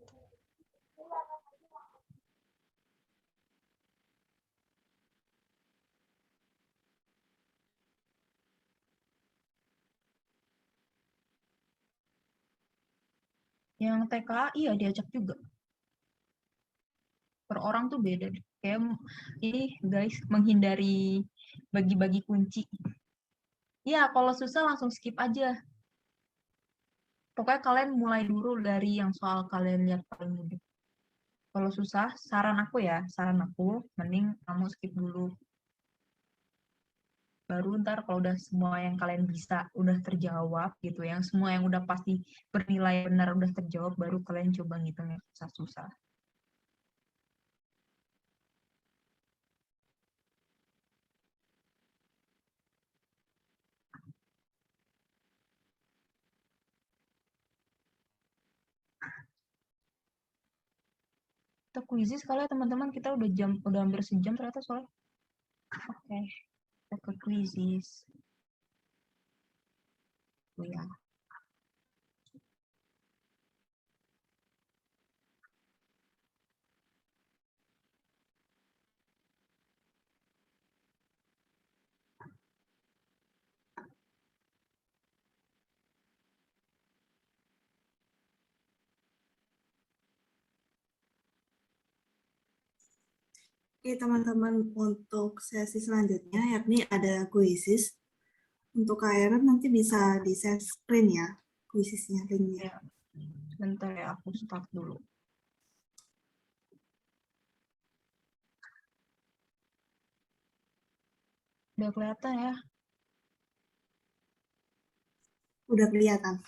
Yang TKA, iya diacak juga. Per orang tuh beda. Kayak ini guys, menghindari bagi-bagi kunci. Ya, kalau susah langsung skip aja. Pokoknya kalian mulai dulu dari yang soal kalian lihat paling mudah. Kalau susah, saran aku, mending kamu skip dulu. Baru ntar kalau udah semua yang kalian bisa, udah terjawab gitu, yang semua yang udah pasti bernilai benar udah terjawab, baru kalian coba ngitung yang susah-susah. Kita kuisis kali ya teman-teman, kita udah hampir sejam ternyata soalnya. Oke, kita ke kuisis. Oh ya. Oke, teman-teman, untuk sesi selanjutnya, yakni ada kuisis. Untuk KRN nanti bisa di-share screen ya, kuisisnya, linknya. Ya. Bentar ya, aku start dulu. Udah kelihatan ya? Udah kelihatan.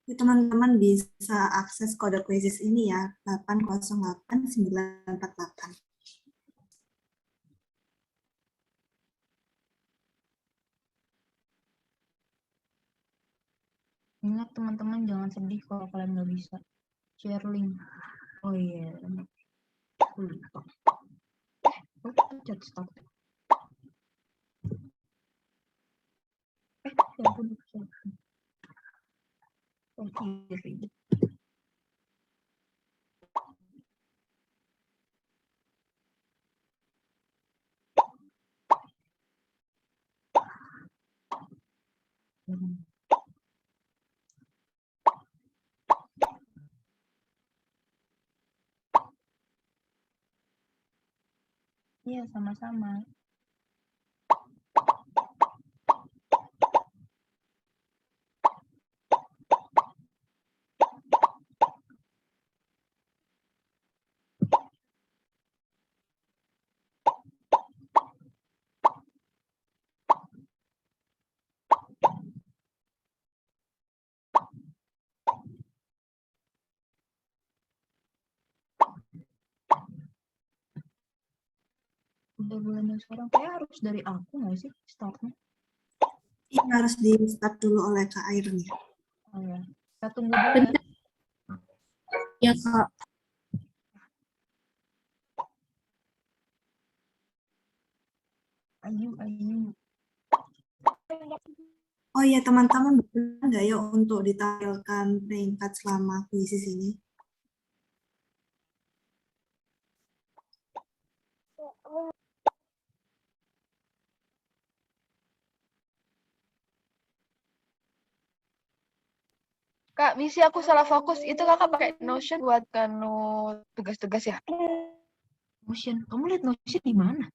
Teman-teman bisa akses kode kuisis ini ya, 808948. Ingat teman-teman, jangan sedih kalau kalian nggak bisa. Share link. Oh iya. Lupa. Oh, chat start. Ya ampun, kiri. Iya, sama-sama. Udah bulannya sekarang kayak harus dari aku nggak sih startnya? Ini harus di start dulu oleh Kak Iron ya. Oh ya, kita tunggu dulu ya. Ya, Kak. Ayu. Oh iya teman-teman, benar nggak ya untuk ditampilkan peringkat selama kuisis ini? Kak, misi aku salah fokus. Itu kakak pakai Notion buat tugas-tugas ya? Notion, kamu lihat Notion di mana?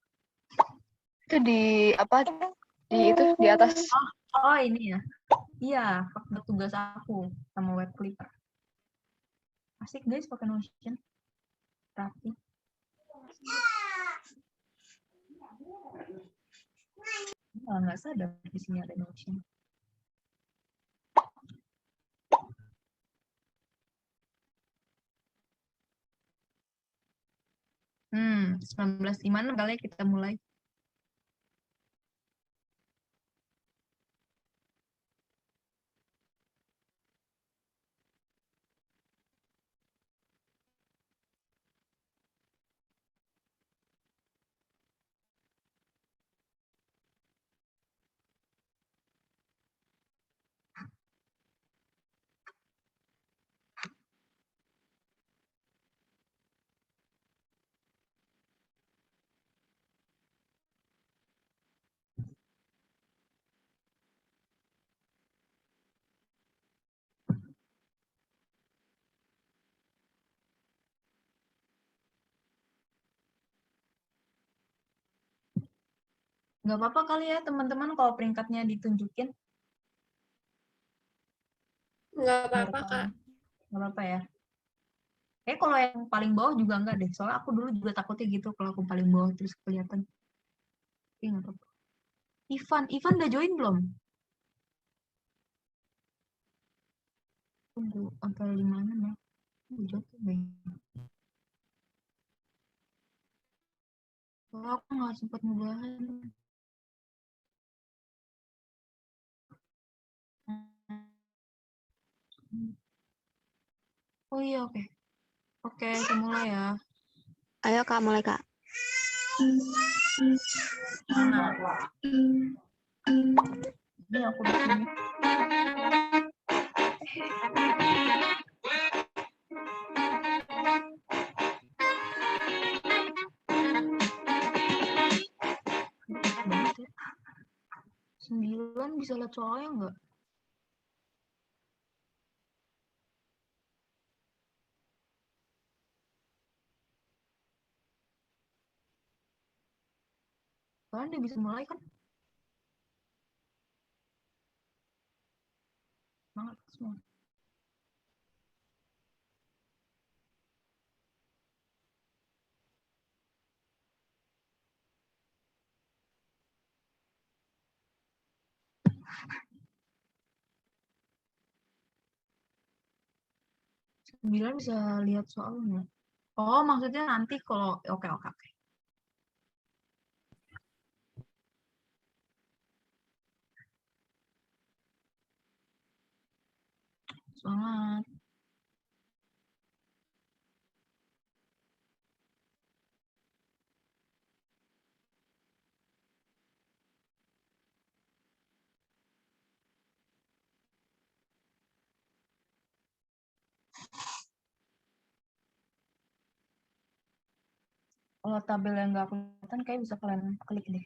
Itu di apa? Di atas. Oh ini ya. Iya, pakai tugas aku sama web clipper. Asik guys pakai Notion. Rapi. Nggak sadar di sini ada Notion. Hmm, 19 gimana kali kita mulai? Nggak apa-apa kali ya teman-teman kalau peringkatnya ditunjukin. Nggak apa-apa, Kak. Nggak apa-apa ya. Kalau yang paling bawah juga enggak deh. Soalnya aku dulu juga takutnya gitu kalau aku paling bawah terus kelihatan. Oke, nggak apa-apa. Ivan udah join belum? Tunggu, sampai di mana ya? Jatuh deh. Soalnya aku nggak sempat ngebahas. Oh iya, oke. Oke, kita mulai ya. Ayo Kak, mulai Kak. Nah, ini aku di sini. Banget ya. 9 bisa lihat soalnya nggak? Kalian udah bisa mulai kan? Semangat semua. Sembilan bisa lihat soalnya. Oh, maksudnya nanti kalau oke. Semangat. Kalau tabel yang nggak kelihatan, kayak bisa kalian klik deh.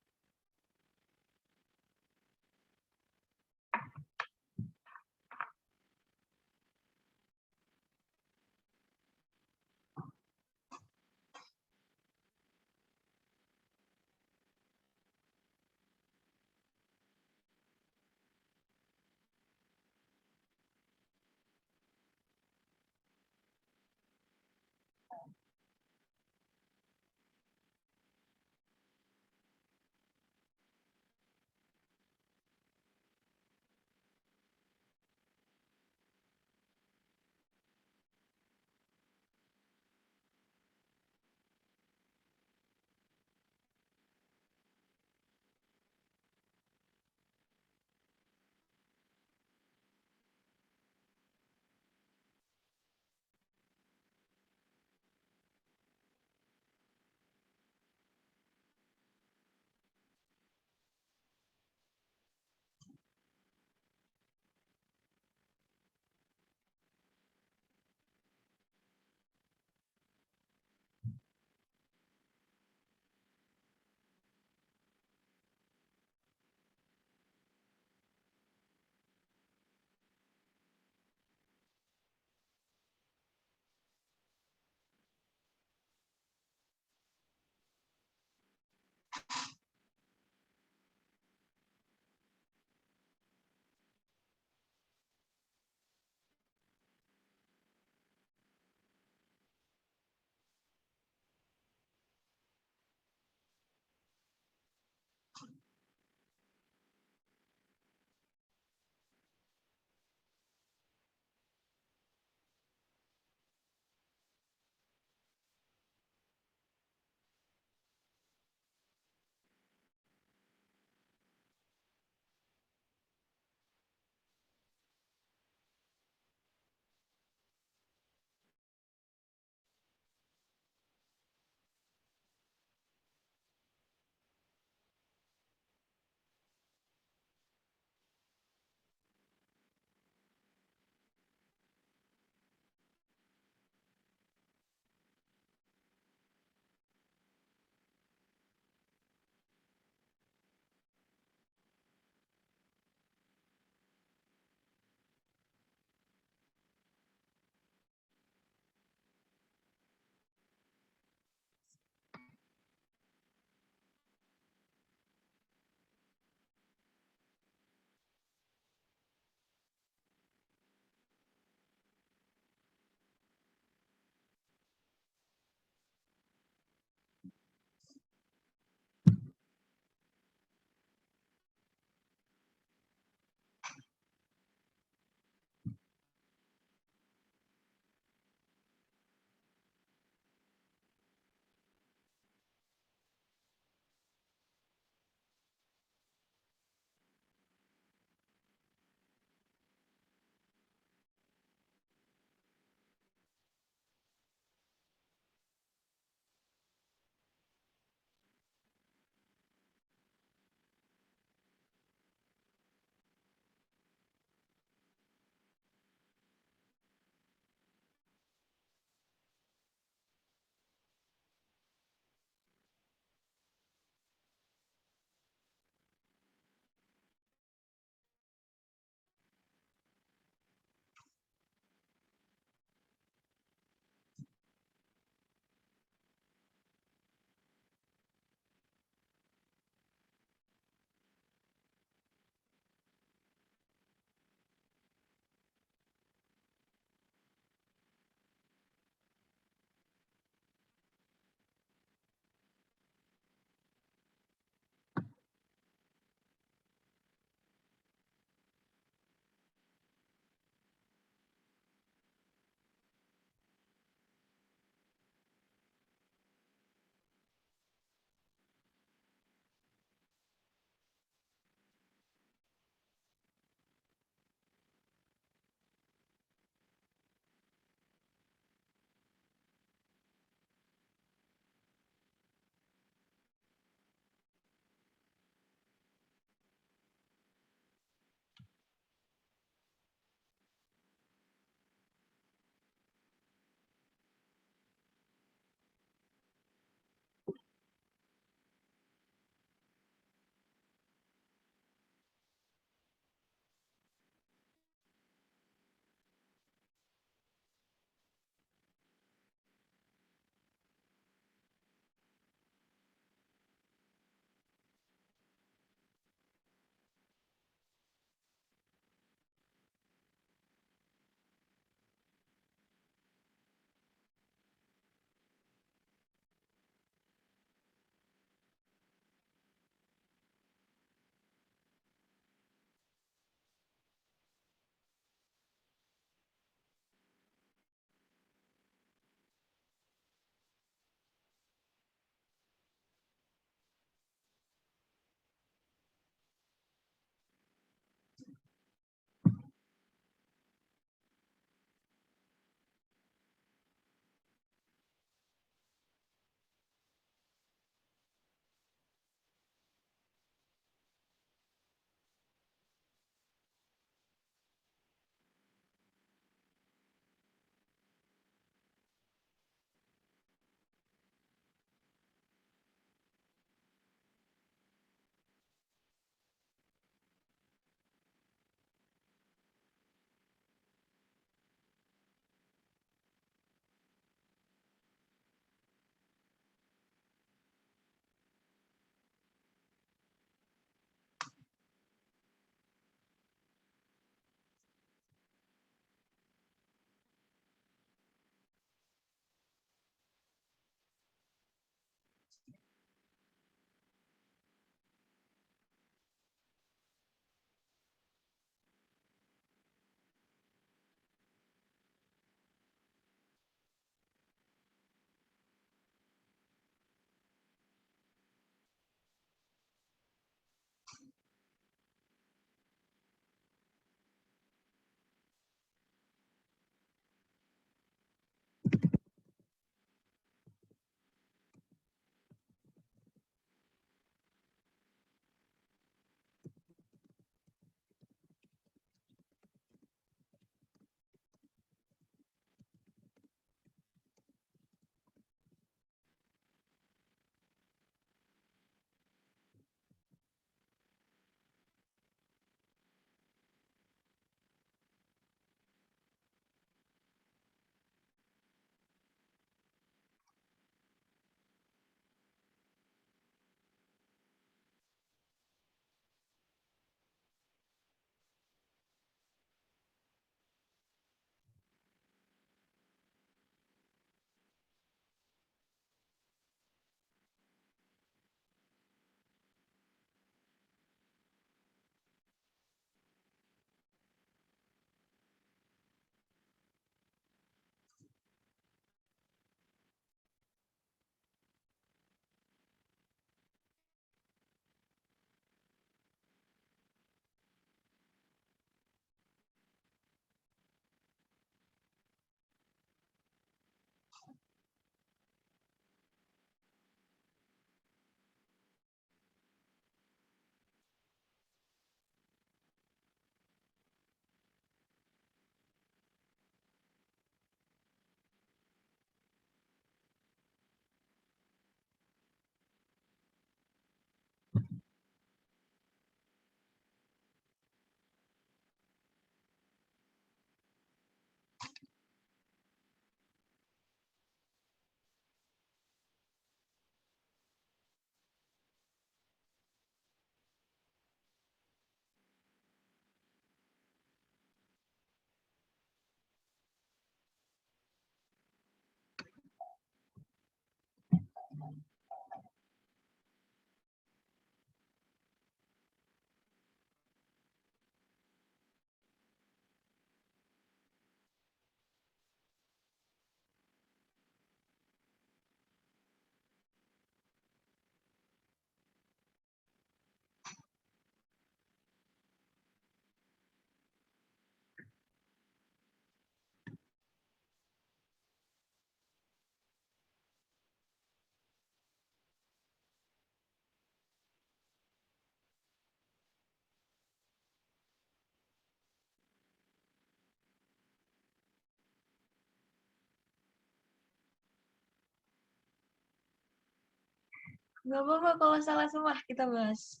Nggak apa-apa kalau salah semua kita bahas.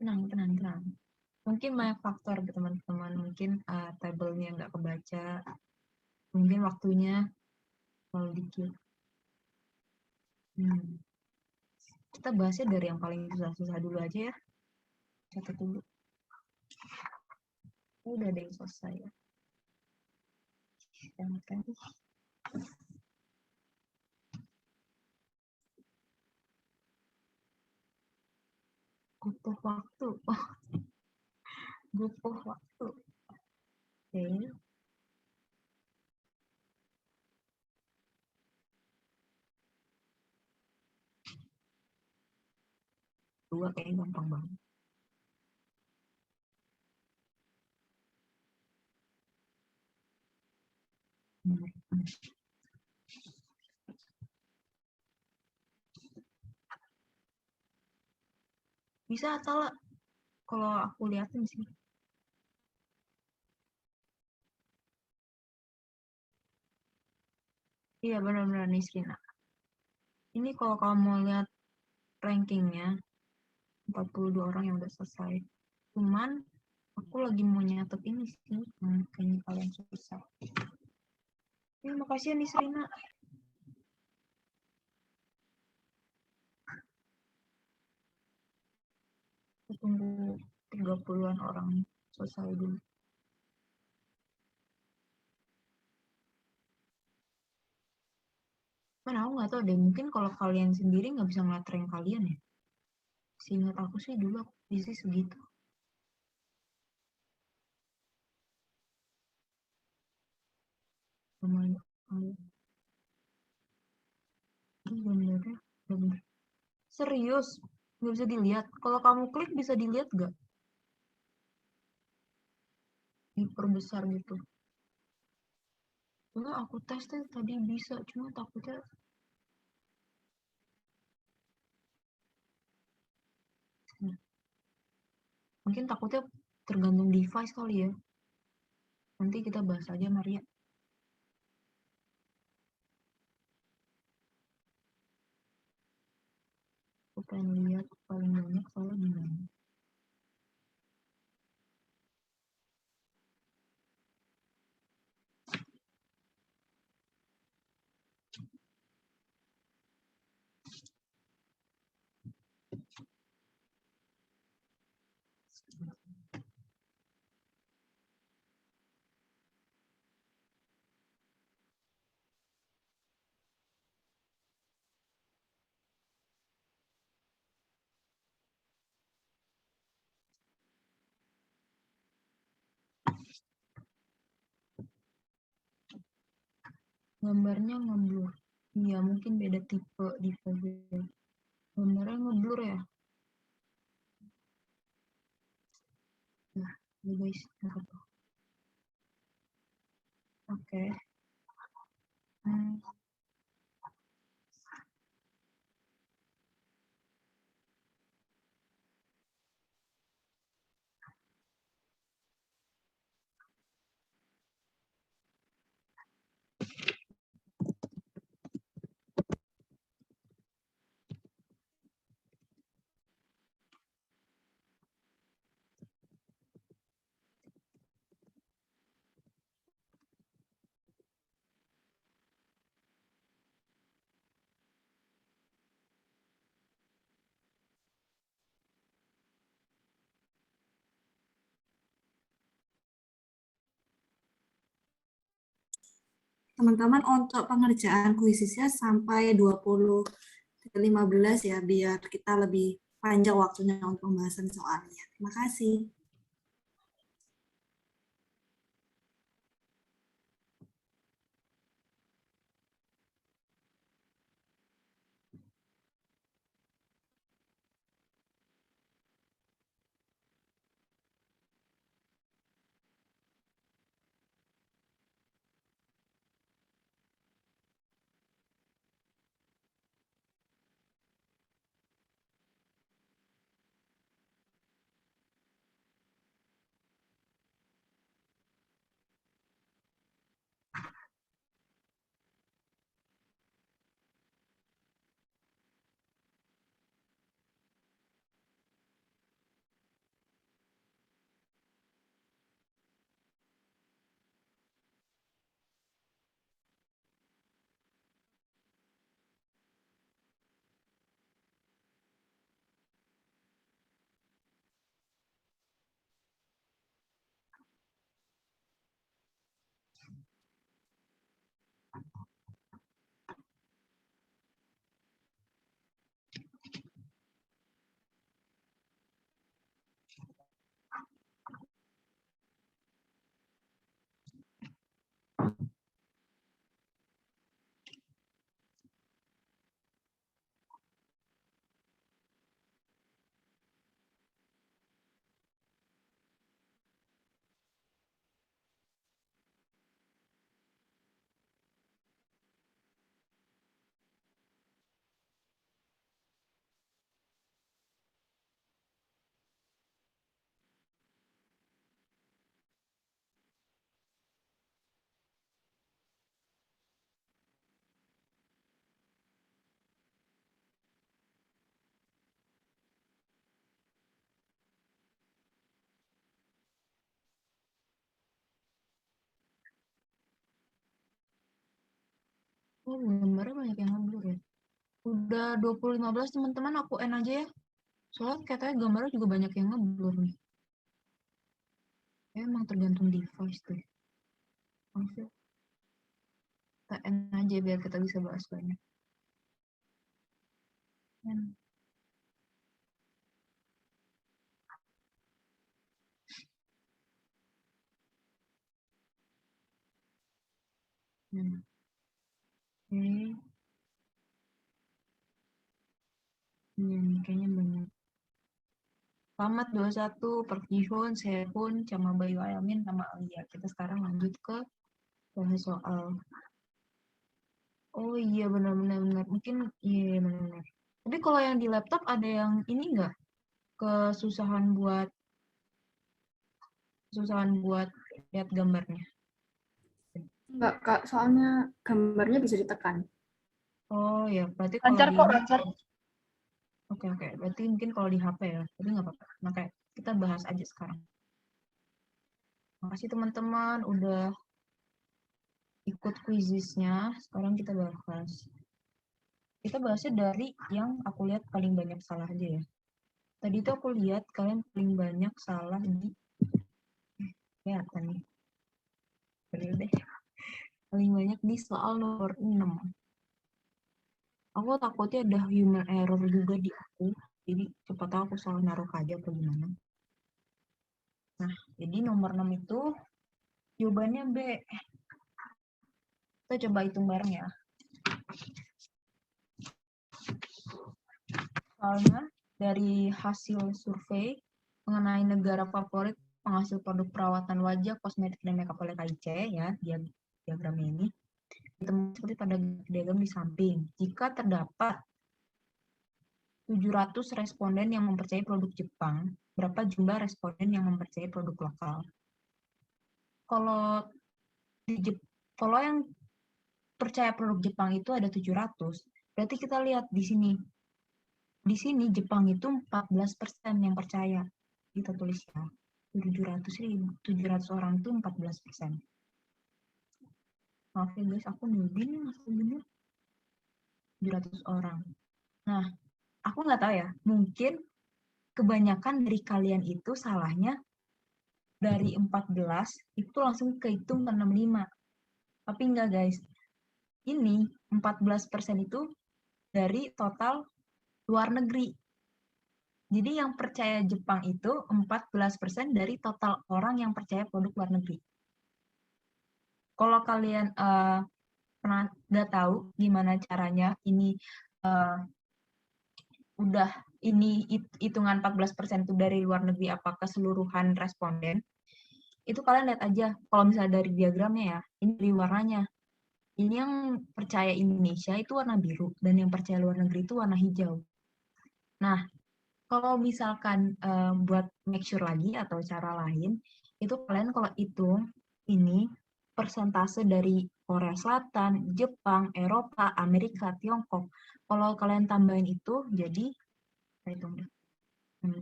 Tenang, tenang, tenang. Mungkin banyak faktor teman-teman. Mungkin tabelnya nggak kebaca. Mungkin waktunya terlalu dikit. Kita bahasnya dari yang paling susah-susah dulu aja ya. Catat dulu. Udah ada yang selesai ya. Jangan kan. Butuh waktu. Oh, butuh waktu. Oke. Dua kayaknya gampang banget. Bisa salah kalau aku liatin sih. Iya benar-benar nih Rina. Ini kalau kamu mau lihat rankingnya 42 orang yang udah selesai. Cuman aku lagi mau nyatet ini sih, kayaknya kalian susah. Ya, makasih ya nih Rina. Aku tunggu 30-an orang selesai dulu. Kan aku nggak tahu deh, mungkin kalau kalian sendiri nggak bisa ngeliat rank kalian ya. Seingat aku sih dulu aku isi segitu. Lumayan. Bener-bener. Serius, nggak bisa dilihat. Kalau kamu klik bisa dilihat nggak? Diperbesar gitu. Cuma aku tes tadi bisa, cuma takutnya mungkin takutnya tergantung device kali ya. Nanti kita bahas aja Maria. Aku pengen lihat paling banyak soalnya gimana. Gambarnya ngeblur. Iya, mungkin beda tipe device. Gambarnya ngeblur ya. Nah, ya guys, oke. Teman-teman untuk pengerjaan kuisisnya sampai 20.15 ya, biar kita lebih panjang waktunya untuk pembahasan soalnya. Terima kasih. Oh, gambarnya banyak yang ngeblur ya. Udah 2015 teman-teman, aku end aja ya. Soalnya katanya gambarnya juga banyak yang ngeblur nih. Ya, emang tergantung device tuh. Maaf ya. Kita end aja biar kita bisa bahas banyak. End. End. Oke. Iya nih, kayaknya banyak. Selamat 21, Perkihun, Sehun, sama Bayu Ayamin, sama Alia. Kita sekarang lanjut ke bahas soal. Oh iya, benar-benar. Mungkin, iya benar-benar. Tapi kalau yang di laptop ada yang ini nggak? Kesusahan buat lihat gambarnya. Enggak, Kak. Soalnya gambarnya bisa ditekan. Oh ya, berarti kalau Lancar di kok, lancar. Oke, berarti mungkin kalau di HP ya, tapi nggak apa-apa. Makanya kita bahas aja sekarang. Makasih teman-teman udah ikut quizisnya. Sekarang kita bahas. Kita bahasnya dari yang aku lihat paling banyak salah aja ya. Tadi tuh aku lihat kalian paling banyak salah di kelihatan nih. Bener deh. Paling banyak di soal nomor 6. Aku takutnya ada human error juga di aku. Jadi cepat tahu aku salah naruh aja atau gimana. Nah, jadi nomor 6 itu jawabannya B. Kita coba hitung bareng ya. Soalnya dari hasil survei mengenai negara favorit penghasil produk perawatan wajah, kosmetik, dan makeup oleh KIC ya, diagramnya ini. Ditemukan seperti pada diagram di samping. Jika terdapat 700 responden yang mempercayai produk Jepang, berapa jumlah responden yang mempercayai produk lokal? Kalau yang percaya produk Jepang itu ada 700, berarti kita lihat di sini. Di sini Jepang itu 14% yang percaya. Kita tulis ya. 700 orang itu 14%. Maaf ya guys, aku newbie nih masih bener. 700 orang. Nah, aku nggak tahu ya. Mungkin kebanyakan dari kalian itu salahnya dari 14 itu langsung kehitung ke 65. Tapi enggak guys. Ini 14% itu dari total luar negeri. Jadi yang percaya Jepang itu 14% dari total orang yang percaya produk luar negeri. Kalau kalian pernah nggak tahu gimana caranya ini udah ini hitungan 14% itu dari luar negeri apa keseluruhan responden, itu kalian lihat aja kalau misalnya dari diagramnya ya, ini dari warnanya. Ini yang percaya Indonesia itu warna biru dan yang percaya luar negeri itu warna hijau. Nah, kalau misalkan buat make sure lagi atau cara lain, itu kalian kalau hitung ini persentase dari Korea Selatan, Jepang, Eropa, Amerika, Tiongkok. Kalau kalian tambahin itu, jadi saya hitung deh. 2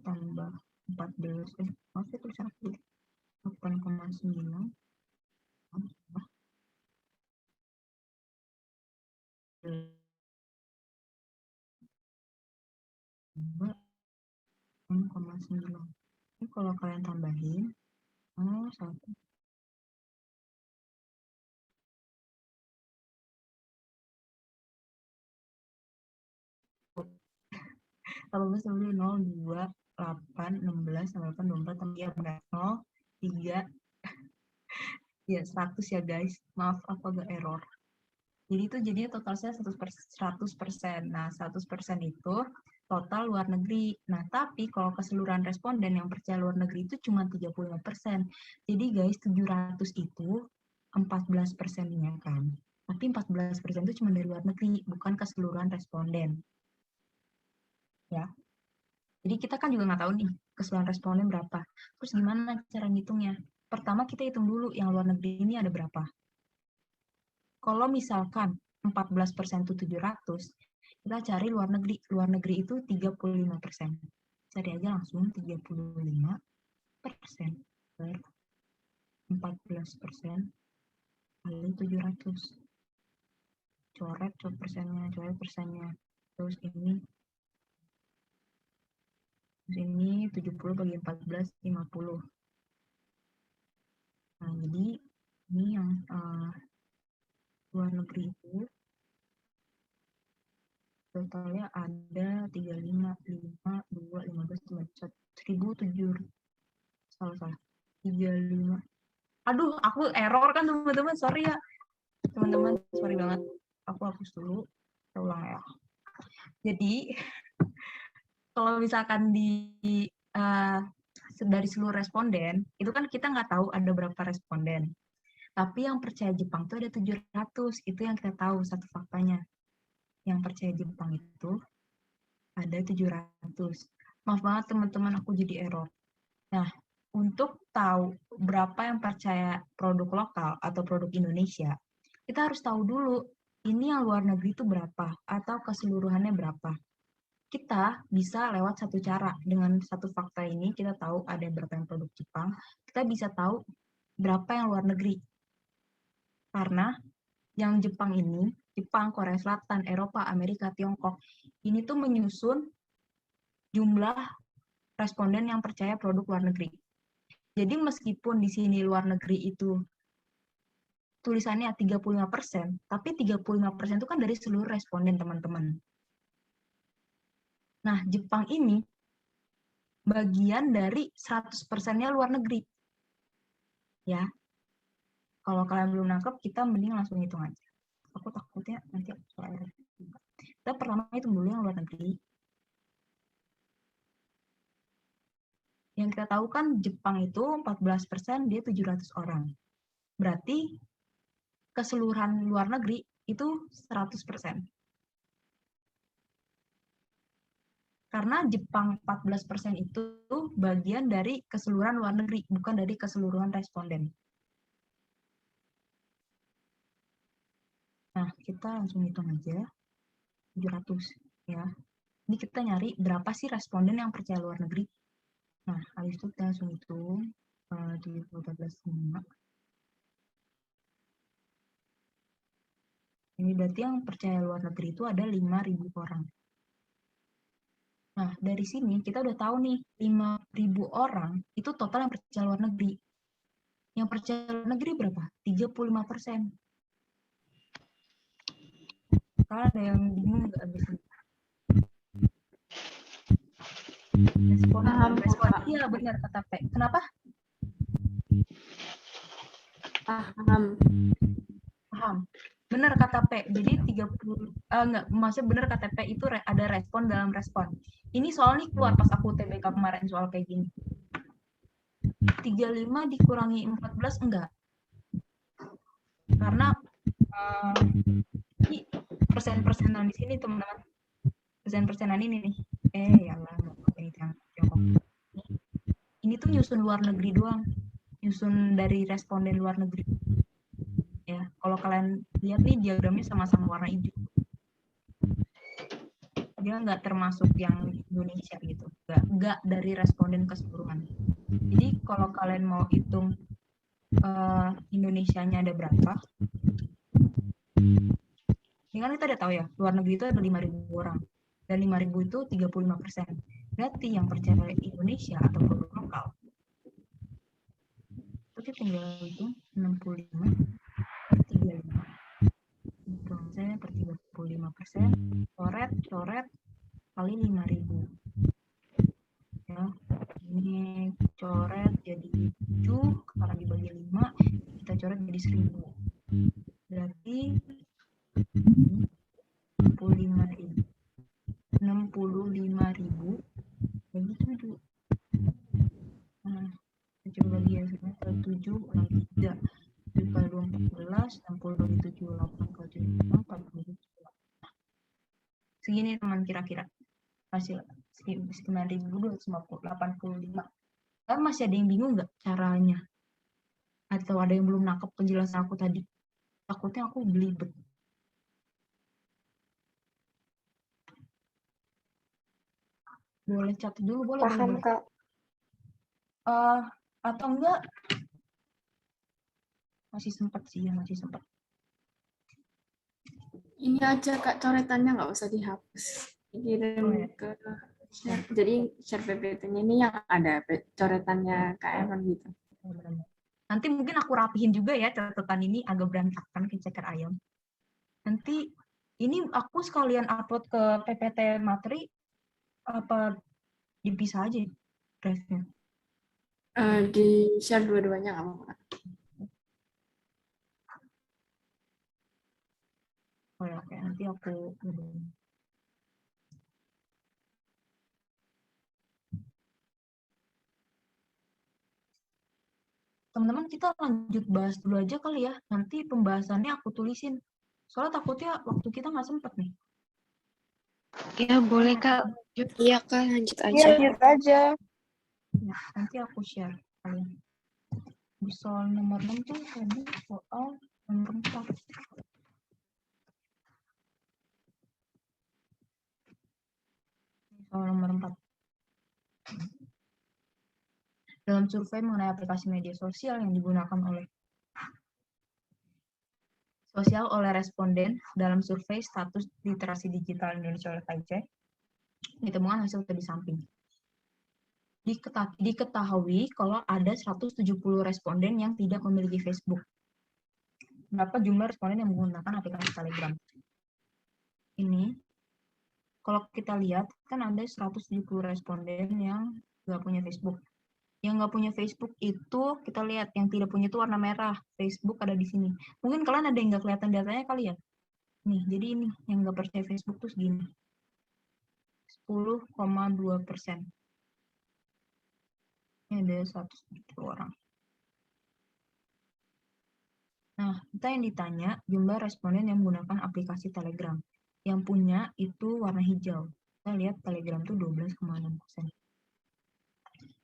tambah 14, maaf ya tulisan aku 8,9 tambah 6,9. Ini kalau kalian tambahin, satu. Tambah 0, 2, 8, 16, 8, 24, ya benar. 0, 3, ya 100 ya guys. Maaf, aku agak error. Jadi itu jadinya total saya 100%. Nah, 100% itu total luar negeri. Nah, tapi kalau keseluruhan responden yang percaya luar negeri itu cuma 35%. Jadi guys, 700 itu 14%-nya kan. Tapi 14% itu cuma dari luar negeri, bukan keseluruhan responden. Ya. Jadi kita kan juga nggak tahu nih keseluruhan responden berapa. Terus gimana cara ngitungnya? Pertama kita hitung dulu yang luar negeri ini ada berapa. Kalau misalkan 14% itu 700, kita cari luar negeri. Luar negeri itu 35%. Cari aja langsung 35% per 14% kali 700. coret persennya. Terus ini 70 bagi 14, 50. Nah, jadi ini yang luar negeri itu totalnya ada 35, 5, 2, 15, 1.700. Salah. 35. Aduh, aku error kan teman-teman, sorry ya. Teman-teman, sorry banget. Aku hapus dulu. Kita ulang ya. Jadi, kalau misalkan dari seluruh responden, itu kan kita nggak tahu ada berapa responden. Tapi yang percaya Jepang itu ada 700. Itu yang kita tahu, satu faktanya. Yang percaya Jepang itu ada 700. Maaf banget teman-teman, aku jadi error. Nah, untuk tahu berapa yang percaya produk lokal atau produk Indonesia, kita harus tahu dulu ini yang luar negeri itu berapa atau keseluruhannya berapa. Kita bisa lewat satu cara. Dengan satu fakta ini kita tahu ada berapa yang produk Jepang, kita bisa tahu berapa yang luar negeri. Karena yang Jepang ini, Jepang, Korea Selatan, Eropa, Amerika, Tiongkok, ini tuh menyusun jumlah responden yang percaya produk luar negeri. Jadi meskipun di sini luar negeri itu tulisannya 35%, tapi 35% itu kan dari seluruh responden, teman-teman. Nah, Jepang ini bagian dari 100%-nya luar negeri. Ya. Kalau kalian belum nangkep, kita mending langsung hitung aja. Aku takutnya nanti soalnya. Kita pertama hitung dulu yang luar negeri. Yang kita tahu kan Jepang itu 14%, dia 700 orang. Berarti keseluruhan luar negeri itu 100%. Karena Jepang 14% itu bagian dari keseluruhan luar negeri, bukan dari keseluruhan responden. Nah, kita langsung hitung aja. 700 ya. Ini kita nyari berapa sih responden yang percaya luar negeri. Nah, habis itu kita langsung hitung 714,5. Ini berarti yang percaya luar negeri itu ada 5.000 orang. Nah, dari sini kita udah tahu nih, 5.000 orang itu total yang percaya luar negeri. Yang percaya luar negeri berapa? 35%. Kalau ada yang bingung nggak habis ini? Respon. Iya, benar kata P. Kenapa? Paham. Benar kata P. Jadi 30 enggak, maksudnya benar kata P itu ada respon dalam respon. Ini soal nih keluar pas aku TBK kemarin soal kayak gini. 35 dikurangi 14 enggak. Karena ini persen-persenan di sini teman-teman. Persen-persenan ini nih. Yalah, ini Tiongkok. Ini tuh nyusun luar negeri doang. Nyusun dari responden luar negeri. Ya, kalau kalian lihat nih diagramnya sama-sama warna hijau. Dia nggak termasuk yang Indonesia gitu, nggak dari responden keseluruhan. Jadi kalau kalian mau hitung Indonesianya ada berapa, ini kan kita udah tahu ya, luar negeri itu ada 5.000 orang, dan 5.000 itu 35%. Berarti yang percaya Indonesia atau produk lokal, itu kita tinggal hitung 65 per 35. Per 35%, coret kali 5.000. Ya, ini coret jadi 7, karena dibagi 5, kita coret jadi 1.000. Berarti 65.000 bagi 7. Nah, kita coba bagi ya, 7 lagi 3. 7 kali 2, 14, 60 bagi 7, 8 kali 7, 40. Segini teman kira-kira. Hasil 9.285. Kan masih ada yang bingung nggak caranya? Atau ada yang belum nangkep penjelasan aku tadi? Takutnya aku belibet. Boleh catat dulu, boleh. Paham, boleh. Kak. Atau enggak? Masih sempat sih, masih sempat. Ini aja Kak coretannya nggak usah dihapus. Kirim Oh, ya. ke share. Jadi share PPT-nya ini yang ada coretannya Kak Evan gitu. Nanti mungkin aku rapihin juga ya catatan ini agak berantakan ke ceker ayam. Nanti ini aku sekalian upload ke PPT materi apa dipisah aja drive-nya. Di share dua-duanya nggak apa-apa. Oh ya, oke. Nanti aku teman-teman kita lanjut bahas dulu aja kali ya. Nanti pembahasannya aku tulisin. Soalnya takutnya waktu kita nggak sempet nih. Ya boleh Kak. Iya Kak, lanjut Iya, aja. lanjut aja. Ya, nanti aku share kalian. Di soal nomor 6 tuh tadi soal nomor 4. Soal nomor 4. Dalam survei mengenai aplikasi media sosial yang digunakan oleh responden dalam survei status literasi digital Indonesia oleh KIC, ditemukan hasil tadi samping. Diketahui kalau ada 170 responden yang tidak memiliki Facebook. Berapa jumlah responden yang menggunakan aplikasi Telegram? Ini, kalau kita lihat, kan ada 170 responden yang nggak punya Facebook. Yang nggak punya Facebook itu, kita lihat, yang tidak punya itu warna merah. Facebook ada di sini. Mungkin kalian ada yang nggak kelihatan datanya kali ya? Nih, jadi ini, yang nggak percaya Facebook tuh segini. 10,2%. Ini ada 170 orang. Nah, kita yang ditanya jumlah responden yang menggunakan aplikasi Telegram. Yang punya itu warna hijau. Kita lihat Telegram itu 12,6%.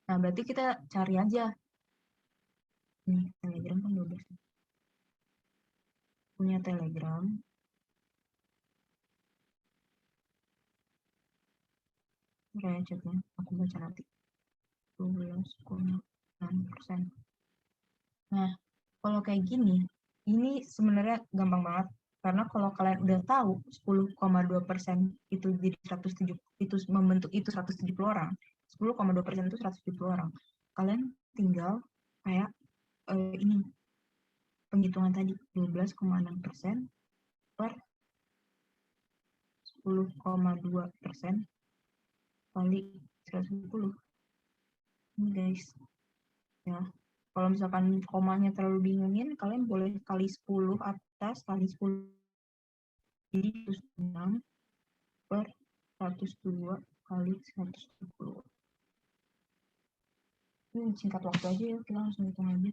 Nah, berarti kita cari aja. Nih, Telegram kan 12. Punya Telegram. Kayak chatnya, aku baca nanti. 12,6%. Nah, kalau kayak gini, ini sebenarnya gampang banget. Karena kalau kalian udah tahu 10,2% itu jadi 170, itu membentuk itu 170 orang. 10,2% itu 170 orang. Kalian tinggal kayak ini penghitungan tadi 12,6% per 10,2% kali 170. Ini guys, ya. Kalau misalkan komanya terlalu bingungin, kalian boleh kali 10 atas kali 10. Jadi 106 per 102 kali 170. Ini singkat waktu aja ya, kita langsung hitung aja.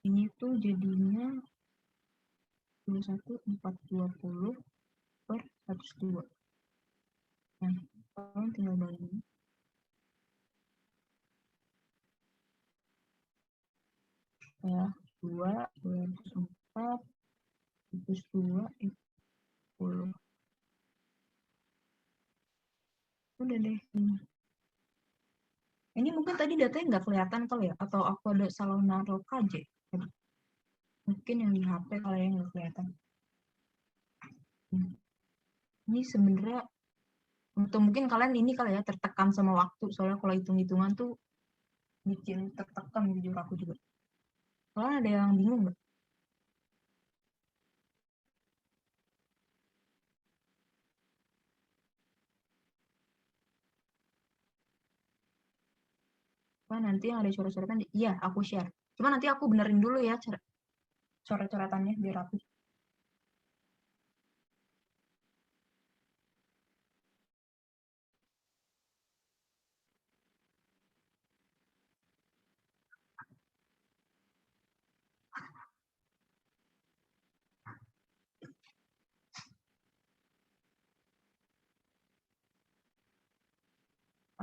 Ini tuh jadinya 21420 per 102. Nah, kalian tinggal bagi. Ya, 2, 204, 102, 10. Udah deh. Ini mungkin tadi datanya nggak kelihatan kali ya, atau aku ada salah naruh KJ. Mungkin yang di HP kalian nggak kelihatan. Ini sebenarnya untuk mungkin kalian ini kali ya tertekan sama waktu, soalnya kalau hitung-hitungan tuh bikin tertekan jujur aku juga. Kalian ada yang bingung nggak? Wah, nanti yang ada coret-coretan, iya aku share. Cuma nanti aku benerin dulu ya coret-coretannya biar rapi.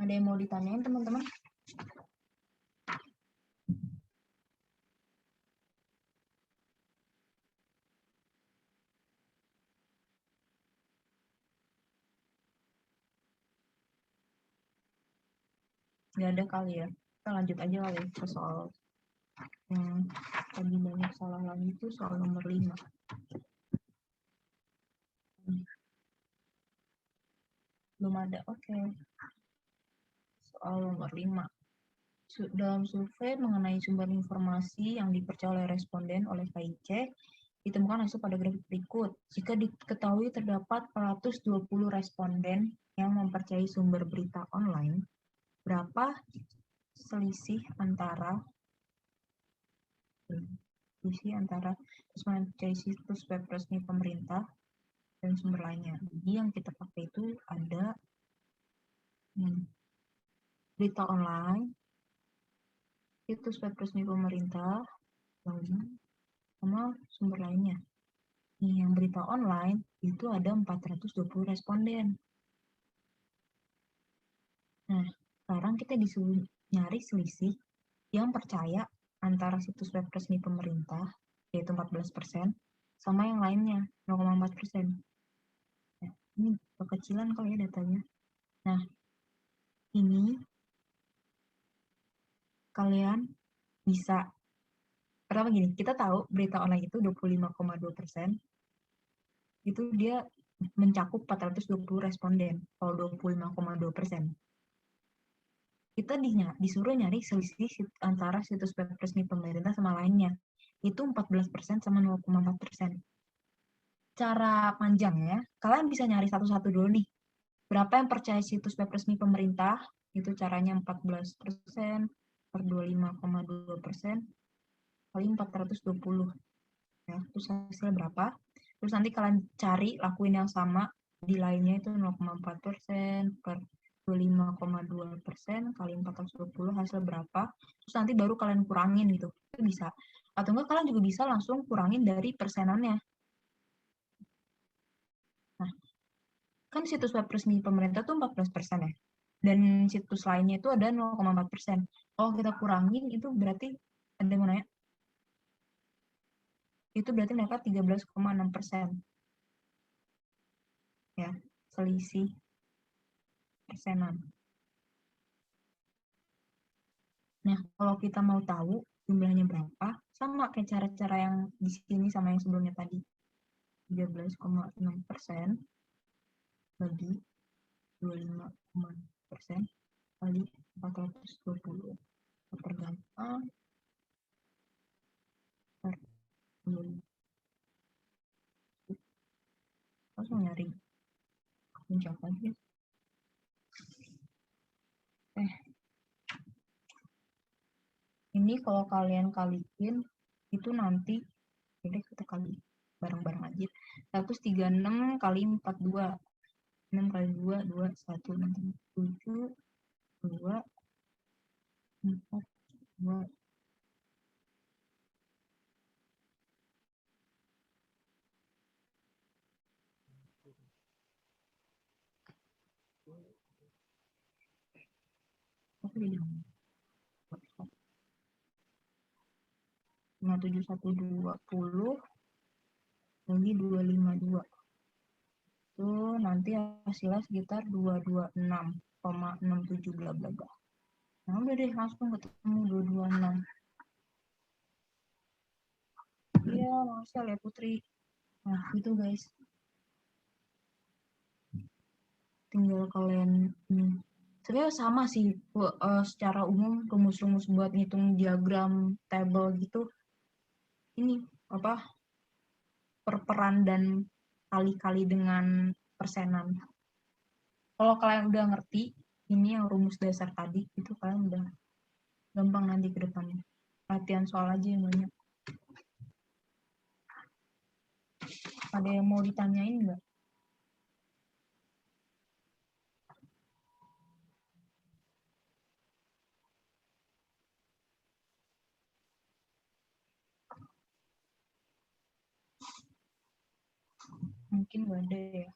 Ada yang mau ditanyain teman-teman? Nggak ada kali ya. Kita lanjut aja kali ya ke soal yang tadi banyak salah lagi itu soal nomor 5. Belum ada, oke. Soal nomor 5. Dalam survei mengenai sumber informasi yang dipercaya oleh responden oleh KIC, ditemukan hasil pada grafik berikut. Jika diketahui terdapat 420 responden yang mempercayai sumber berita online, berapa selisih antara mempercayai situs web resmi pemerintah dan sumber lainnya? Jadi yang kita pakai itu ada berita online, situs web resmi pemerintah, sama sumber lainnya. Nih, yang berita online itu ada 420 responden. Nah, sekarang kita disuruh nyari selisih yang percaya antara situs web resmi pemerintah, yaitu 14%, sama yang lainnya, 0,4%. Nah, ini kekecilan kali ya datanya. Nah, ini kalian bisa, pertama gini, kita tahu berita online itu 25,2%, itu dia mencakup 420 responden, kalau 25,2%. Kita disuruh nyari selisih antara situs web resmi pemerintah sama lainnya, itu 14% sama 0,4%. Cara panjang ya, kalian bisa nyari satu-satu dulu nih. Berapa yang percaya situs web resmi pemerintah, itu caranya 14% per 25,2% kali 420. Ya, terus hasilnya berapa? Terus nanti kalian cari, lakuin yang sama di lainnya itu 0,4% per 25,2% kali 420 hasil berapa? Terus nanti baru kalian kurangin gitu. Itu bisa. Atau enggak kalian juga bisa langsung kurangin dari persenannya. Nah, kan situs web resmi pemerintah tuh 14% ya. Dan situs lainnya itu ada 0,4%. Kalau kita kurangin itu berarti, ada yang mau nanya? Itu berarti mereka 13,6%. Ya, selisih persenan. Nah, kalau kita mau tahu jumlahnya berapa, sama kayak cara-cara yang di sini sama yang sebelumnya tadi. 13,6% bagi 25,6% kali 420. Pergampang per 20. Langsung nyari kunci apa aja. Ini kalau kalian kaliin itu nanti, jadi kita kali bareng-bareng aja. 136 kali 42. 6 kali 2, 2, 1, nanti 7, 2, 4, 2. Aku jadi 57120 bagi 252. Itu nanti hasilnya sekitar 226,67 bla bla bla. Nah, udah deh langsung ketemu 226. Iya, makasih ya Putri. Nah, gitu guys. Tinggal kalian ini. Sebenarnya sama sih secara umum rumus-rumus buat ngitung diagram table gitu. Ini apa? Perperan dan kali-kali dengan persenan. Kalau kalian udah ngerti ini yang rumus dasar tadi, itu kalian udah gampang nanti ke depannya. Latihan soal aja yang banyak. Ada yang mau ditanyain nggak? Mungkin nggak ada ya.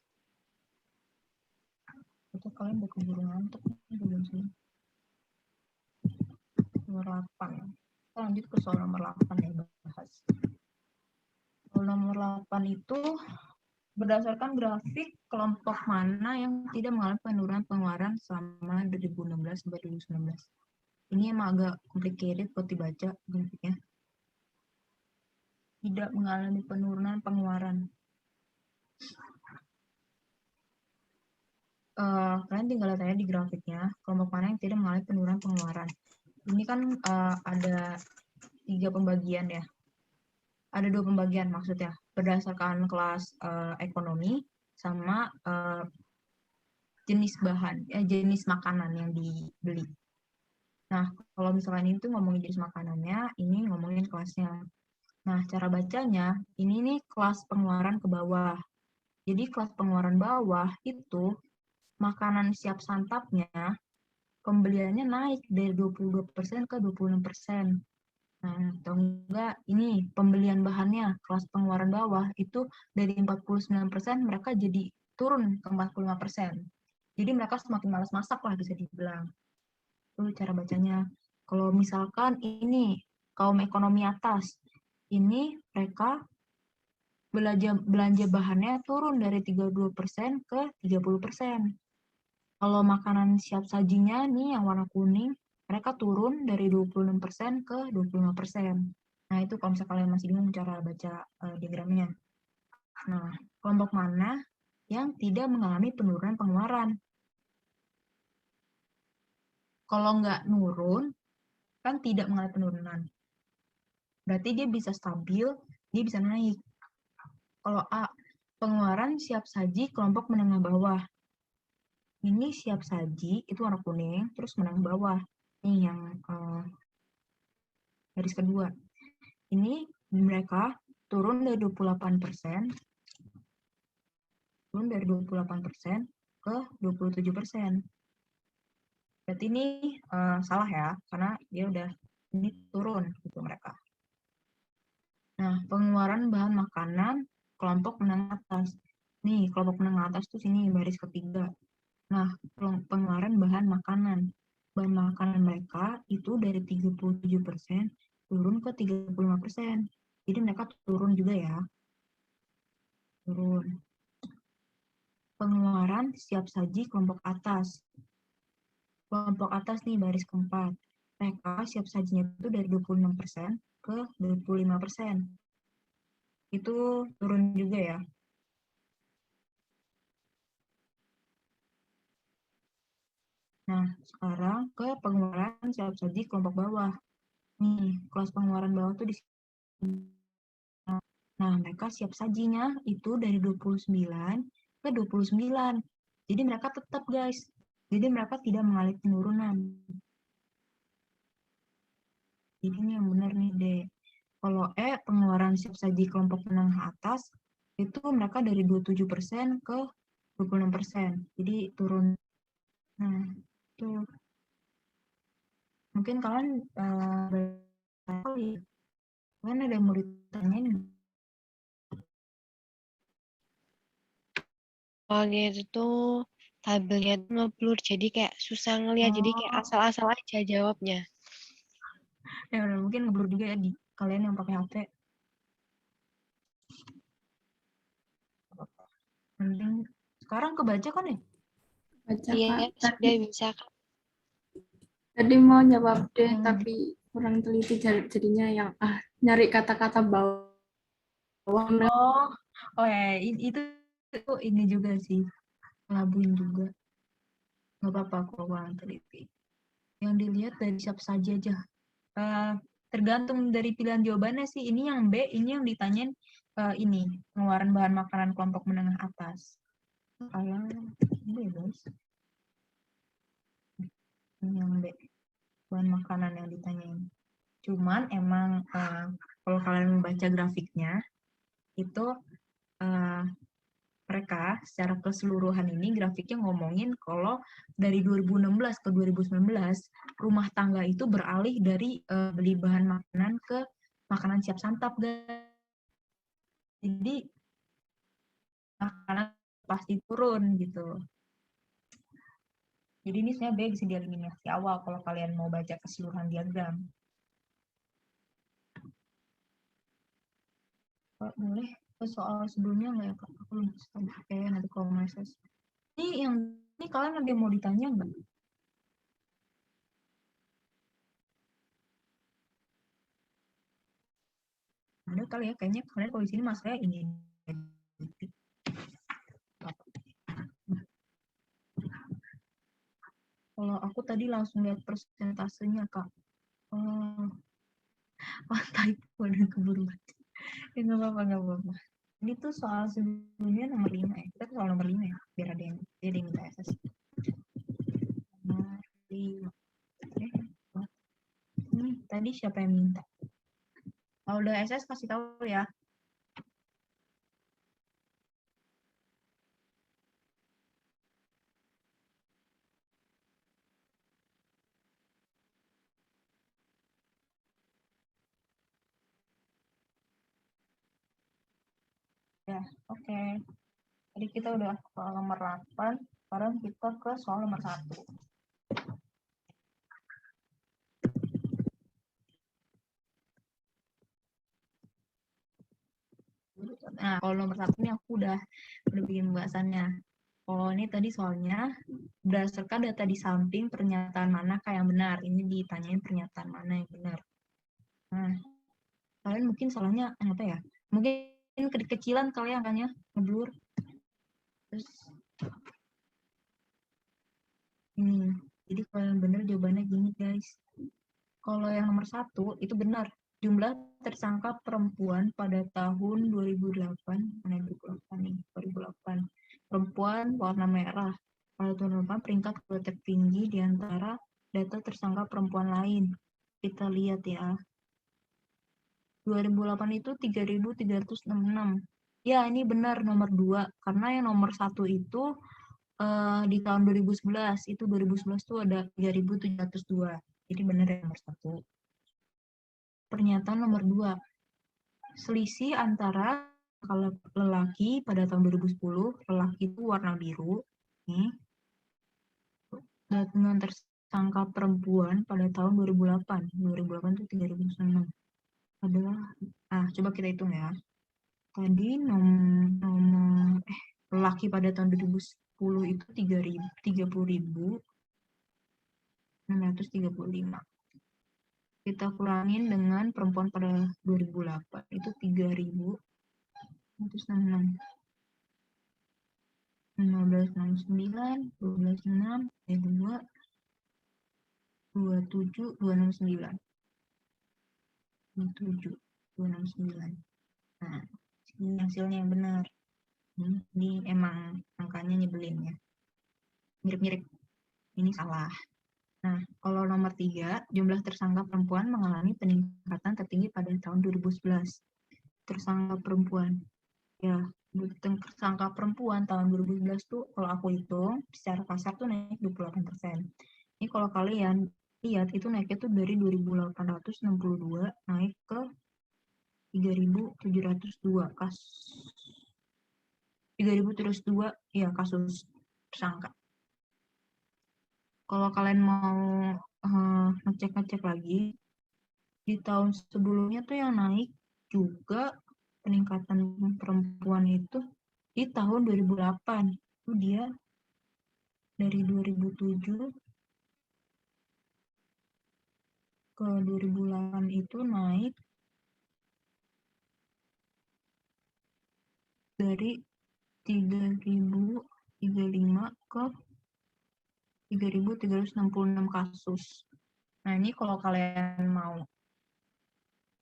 Itu kalian udah keburu ngantuk belum sih? Nomor 8. Kita lanjut ke soal nomor 8 ya bahas. Soal nomor 8 itu berdasarkan grafik kelompok mana yang tidak mengalami penurunan pengeluaran selama 2016 sampai 2019. Ini emang agak complicated buat dibaca grafiknya. Tidak mengalami penurunan pengeluaran. kalian tinggal lihat aja di grafiknya, kelompok mana yang tidak mengalami penurunan pengeluaran. Ini kan ada 3 pembagian ya. Ada 2 pembagian maksudnya, berdasarkan kelas ekonomi sama jenis bahan, jenis makanan yang dibeli. Nah, kalau misalkan ini tuh ngomongin jenis makanannya, ini ngomongin kelasnya. Nah, cara bacanya, ini nih kelas pengeluaran ke bawah. Jadi kelas pengeluaran bawah itu makanan siap santapnya pembeliannya naik dari 22% ke 26%. Nah, atau enggak ini pembelian bahannya kelas pengeluaran bawah itu dari 49% mereka jadi turun ke 45%. Jadi mereka semakin malas masak lah bisa dibilang. Itu cara bacanya. Kalau misalkan ini kaum ekonomi atas, ini mereka belanja bahannya turun dari 32% ke 30%. Kalau makanan siap sajinya nih yang warna kuning, mereka turun dari 26% ke 25%. Nah, itu kalau misalnya kalian masih bingung cara baca diagramnya. Nah, kelompok mana yang tidak mengalami penurunan pengeluaran? Kalau nggak nurun, kan tidak mengalami penurunan. Berarti dia bisa stabil, dia bisa naik. Kalau A, pengeluaran siap saji kelompok menengah bawah. Ini siap saji, itu warna kuning, terus menengah bawah. Ini yang garis kedua. Ini mereka turun dari 28%, turun dari 28% ke 27%. Berarti ini salah ya, karena dia udah ini turun gitu mereka. Nah, pengeluaran bahan makanan kelompok menengah atas. Nih, kelompok menengah atas tuh sini baris ketiga. Nah, pengeluaran bahan makanan. Bahan makanan mereka itu dari 37% turun ke 35%. Jadi mereka turun juga ya. Turun. Pengeluaran siap saji kelompok atas. Kelompok atas nih baris keempat. Mereka siap sajinya itu dari 26% ke 25%. Itu turun juga ya. Nah, sekarang ke pengeluaran siap saji kelompok bawah. Nih, kelas pengeluaran bawah tuh di sini. Nah, mereka siap sajinya itu dari 29 ke 29. Jadi mereka tetap, guys. Jadi mereka tidak mengalami penurunan. Jadi ini yang benar nih, deh. Kalau pengeluaran siap saji kelompok menengah atas, itu mereka dari 27% ke 26%. Jadi turun. Nah, itu. Mungkin kalian kalian ada yang mau ditanyain? Soalnya itu tuh tabelnya tuh ngeblur, jadi kayak susah ngeliat, jadi kayak asal-asal aja jawabnya. Ya, mungkin ngeblur juga ya di kalian yang pakai HP. Mending sekarang kebaca kan ya? Baca Iya, Kak. sudah bisa Kak. Tadi mau jawab deh, tapi kurang teliti jadinya yang nyari kata-kata bawah. Oh ya, itu ini juga sih. Ngelabuin juga. Nggak apa-apa kalau kurang teliti. Yang dilihat dari siapa saja aja. Tergantung dari pilihan jawabannya sih. Ini yang B, ini yang ditanyain ini. Pengeluaran bahan makanan kelompok menengah atas. Kalau B, guys. Ini yang B. Bahan makanan yang ditanyain. Cuman emang kalau kalian membaca grafiknya, itu mereka secara keseluruhan ini grafiknya ngomongin kalau dari 2016 ke 2019 rumah tangga itu beralih dari beli bahan makanan ke makanan siap santap, guys. Jadi makanan pasti turun gitu. Jadi ini sebenarnya bisa dieliminasi awal kalau kalian mau baca keseluruhan diagram. Boleh ke soal sebelumnya nggak ya Kak? Aku belum sampai nanti kalau message. Ini kalian ada yang mau ditanya nggak? Ada kali ya, kayaknya kalian kalau di sini masalahnya ini. Kalau aku tadi langsung lihat persentasenya, Kak. Oh, typo dan keburu baca. Ya, nggak apa-apa, nggak apa-apa. Ini tuh soal sebelumnya nomor 5 ya. Kita soal nomor 5 ya, biar ada yang minta SS. Nomor 5. Ini tadi siapa yang minta? Kalau udah SS kasih tahu ya. Ya, oke. Jadi kita udah soal nomor 8, sekarang kita ke soal nomor 1. Nah, kalau nomor 1 ini aku udah bikin pembahasannya. Oh, ini tadi soalnya berdasarkan data di samping pernyataan mana yang benar. Ini ditanyain pernyataan mana yang benar. Nah, kalian mungkin salahnya apa ya? Mungkin kekecilan kali ya angkanya, ngeblur. Terus ini, jadi kalau yang benar jawabannya gini guys. Kalau yang nomor 1 itu benar. Jumlah tersangka perempuan pada tahun 2008, mana 2008 nih, 2008. Perempuan warna merah. Pada tahun 2008 peringkat kedua tertinggi di antara data tersangka perempuan lain. Kita lihat ya. 2008 itu 3.366. Ya, ini benar nomor 2. Karena yang nomor 1 itu di tahun 2011. Itu 2011 tuh ada 3.702. Jadi benar yang nomor 1. Pernyataan nomor 2. Selisih antara kalau lelaki pada tahun 2010, lelaki itu warna biru, nih, dengan tersangka perempuan pada tahun 2008. 2008 itu 3.006. Adalah, coba kita hitung ya. Tadi nomor lelaki pada tahun 2010 itu 30.635. Kita kurangin dengan perempuan pada 2008 itu 3.166. 1569, 12,6, 2, 27, 269. 27, 269. Nah, ini hasilnya yang benar. Ini emang angkanya nyebelin ya. Mirip-mirip. Ini salah. Nah, kalau nomor 3, jumlah tersangka perempuan mengalami peningkatan tertinggi pada tahun 2011. Tersangka perempuan. Ya, tersangka perempuan tahun 2011 tuh kalau aku hitung secara kasar tuh naik 28%. Ini kalau kalian lihat itu naiknya tuh dari 2.862 naik ke 3.702 kasus. 3.002 ya kasus tersangka. Kalau kalian mau ngecek lagi, di tahun sebelumnya tuh yang naik juga peningkatan perempuan itu di tahun 2008. Itu dia dari 2007 ke 2008 itu naik dari 3.035 ke 3.366 kasus. Nah, ini kalau kalian mau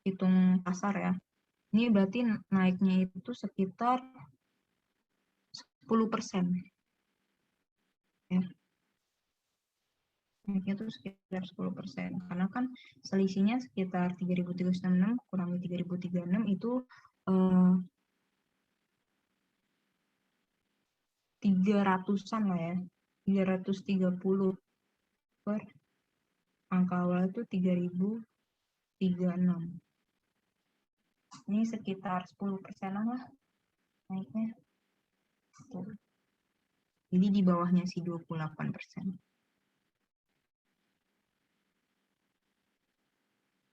hitung kasar ya, ini berarti naiknya itu sekitar 10%. Ya. Naiknya itu sekitar 10%. Karena kan selisihnya sekitar 3.366 kurangi 3.036 itu 300-an lah ya. 330 per angka awal itu 3.036. Ini sekitar 10%-an lah naiknya. Jadi di bawahnya si 28%.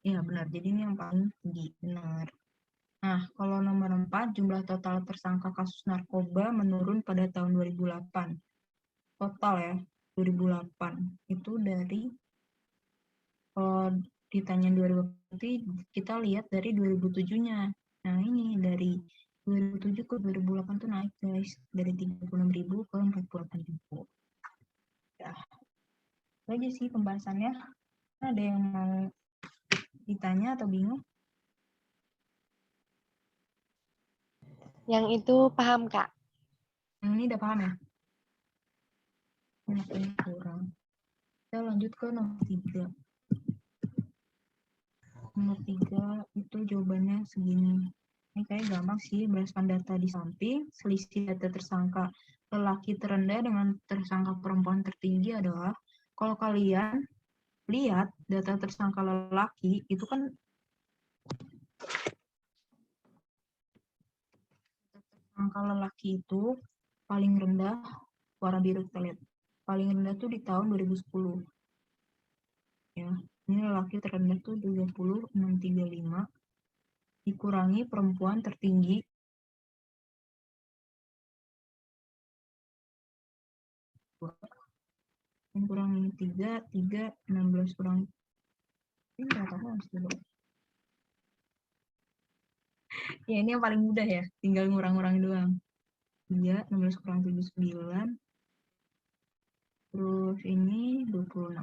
Iya benar, jadi ini yang paling tinggi, benar. Nah, kalau nomor 4, jumlah total tersangka kasus narkoba menurun pada tahun 2008. Total ya, 2008. Itu dari, ditanya 2008, kita lihat dari 2007-nya. Nah, ini dari 2007 ke 2008 tuh naik guys, dari 36.000 ke 48.000. Ya. aja sih pembahasannya. Ada yang mau ditanya atau bingung? Yang itu paham, Kak. Yang ini udah paham ya? Ini kurang. Kita lanjut ke nomor 3. Nomor 3 itu jawabannya segini. Ini kayak gampang sih, berdasarkan data di samping, selisih data tersangka lelaki terendah dengan tersangka perempuan tertinggi adalah, kalau kalian lihat data tersangka lelaki, itu kan tersangka lelaki itu paling rendah, warna biru kita lihat, paling rendah tuh di tahun 2010. Ya, ini lelaki terendah tuh 20,635, dikurangi perempuan tertinggi yang kurangi 3, 16 kurang ini berapa harus dulu. Ya ini yang paling mudah ya, tinggal ngurang-ngurang doang. 3, 16 kurang 79, terus ini 26.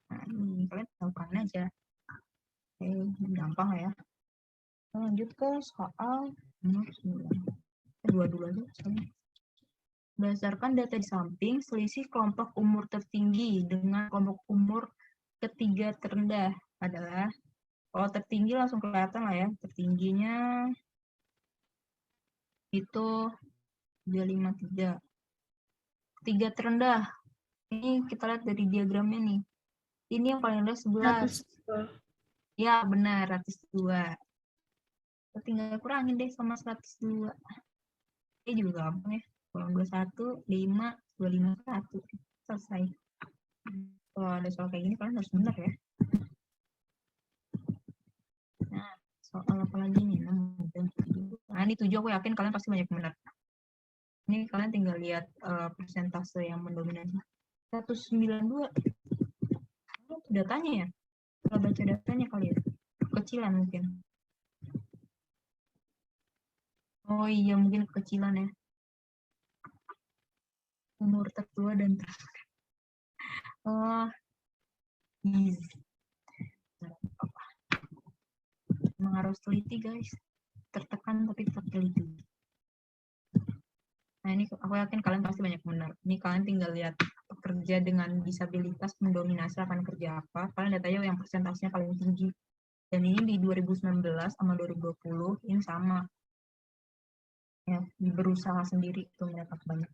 Nah ini kalian lakukan aja. Oke, gampang ya. Kita lanjut ke soal nomor 9. Dua aja soalnya. Berdasarkan data di samping, selisih kelompok umur tertinggi dengan kelompok umur ketiga terendah adalah, kalau tertinggi langsung kelihatan lah ya, tertingginya itu 353. Ketiga terendah, ini kita lihat dari diagramnya nih. Ini yang paling rendah 11. 102. Ya benar, 102. Kita tinggal kurangin deh sama 102. Ini juga gampang ya. Kurang 21, 5, 25, 1. Selesai. Kalau ada soal kayak gini kalian harus benar ya. Nah, soal apa lagi nih? Nah, ini 7 aku yakin kalian pasti banyak benar. Ini kalian tinggal lihat persentase yang mendominasi. 192. Itu datanya ya? Kalau baca datanya kali ya? Kecilan mungkin. Oh iya, mungkin kecilan ya. Umur tertua dan termuda. Oh, easy. Emang harus teliti guys. Tertekan tapi tetap teliti. Nah ini aku yakin kalian pasti banyak benar. Ini kalian tinggal lihat pekerja dengan disabilitas mendominasi akan kerja apa. Kalian lihat aja yang persentasenya paling tinggi. Dan ini di 2019 sama 2020 ini sama. Ya, berusaha sendiri itu mereka banyak.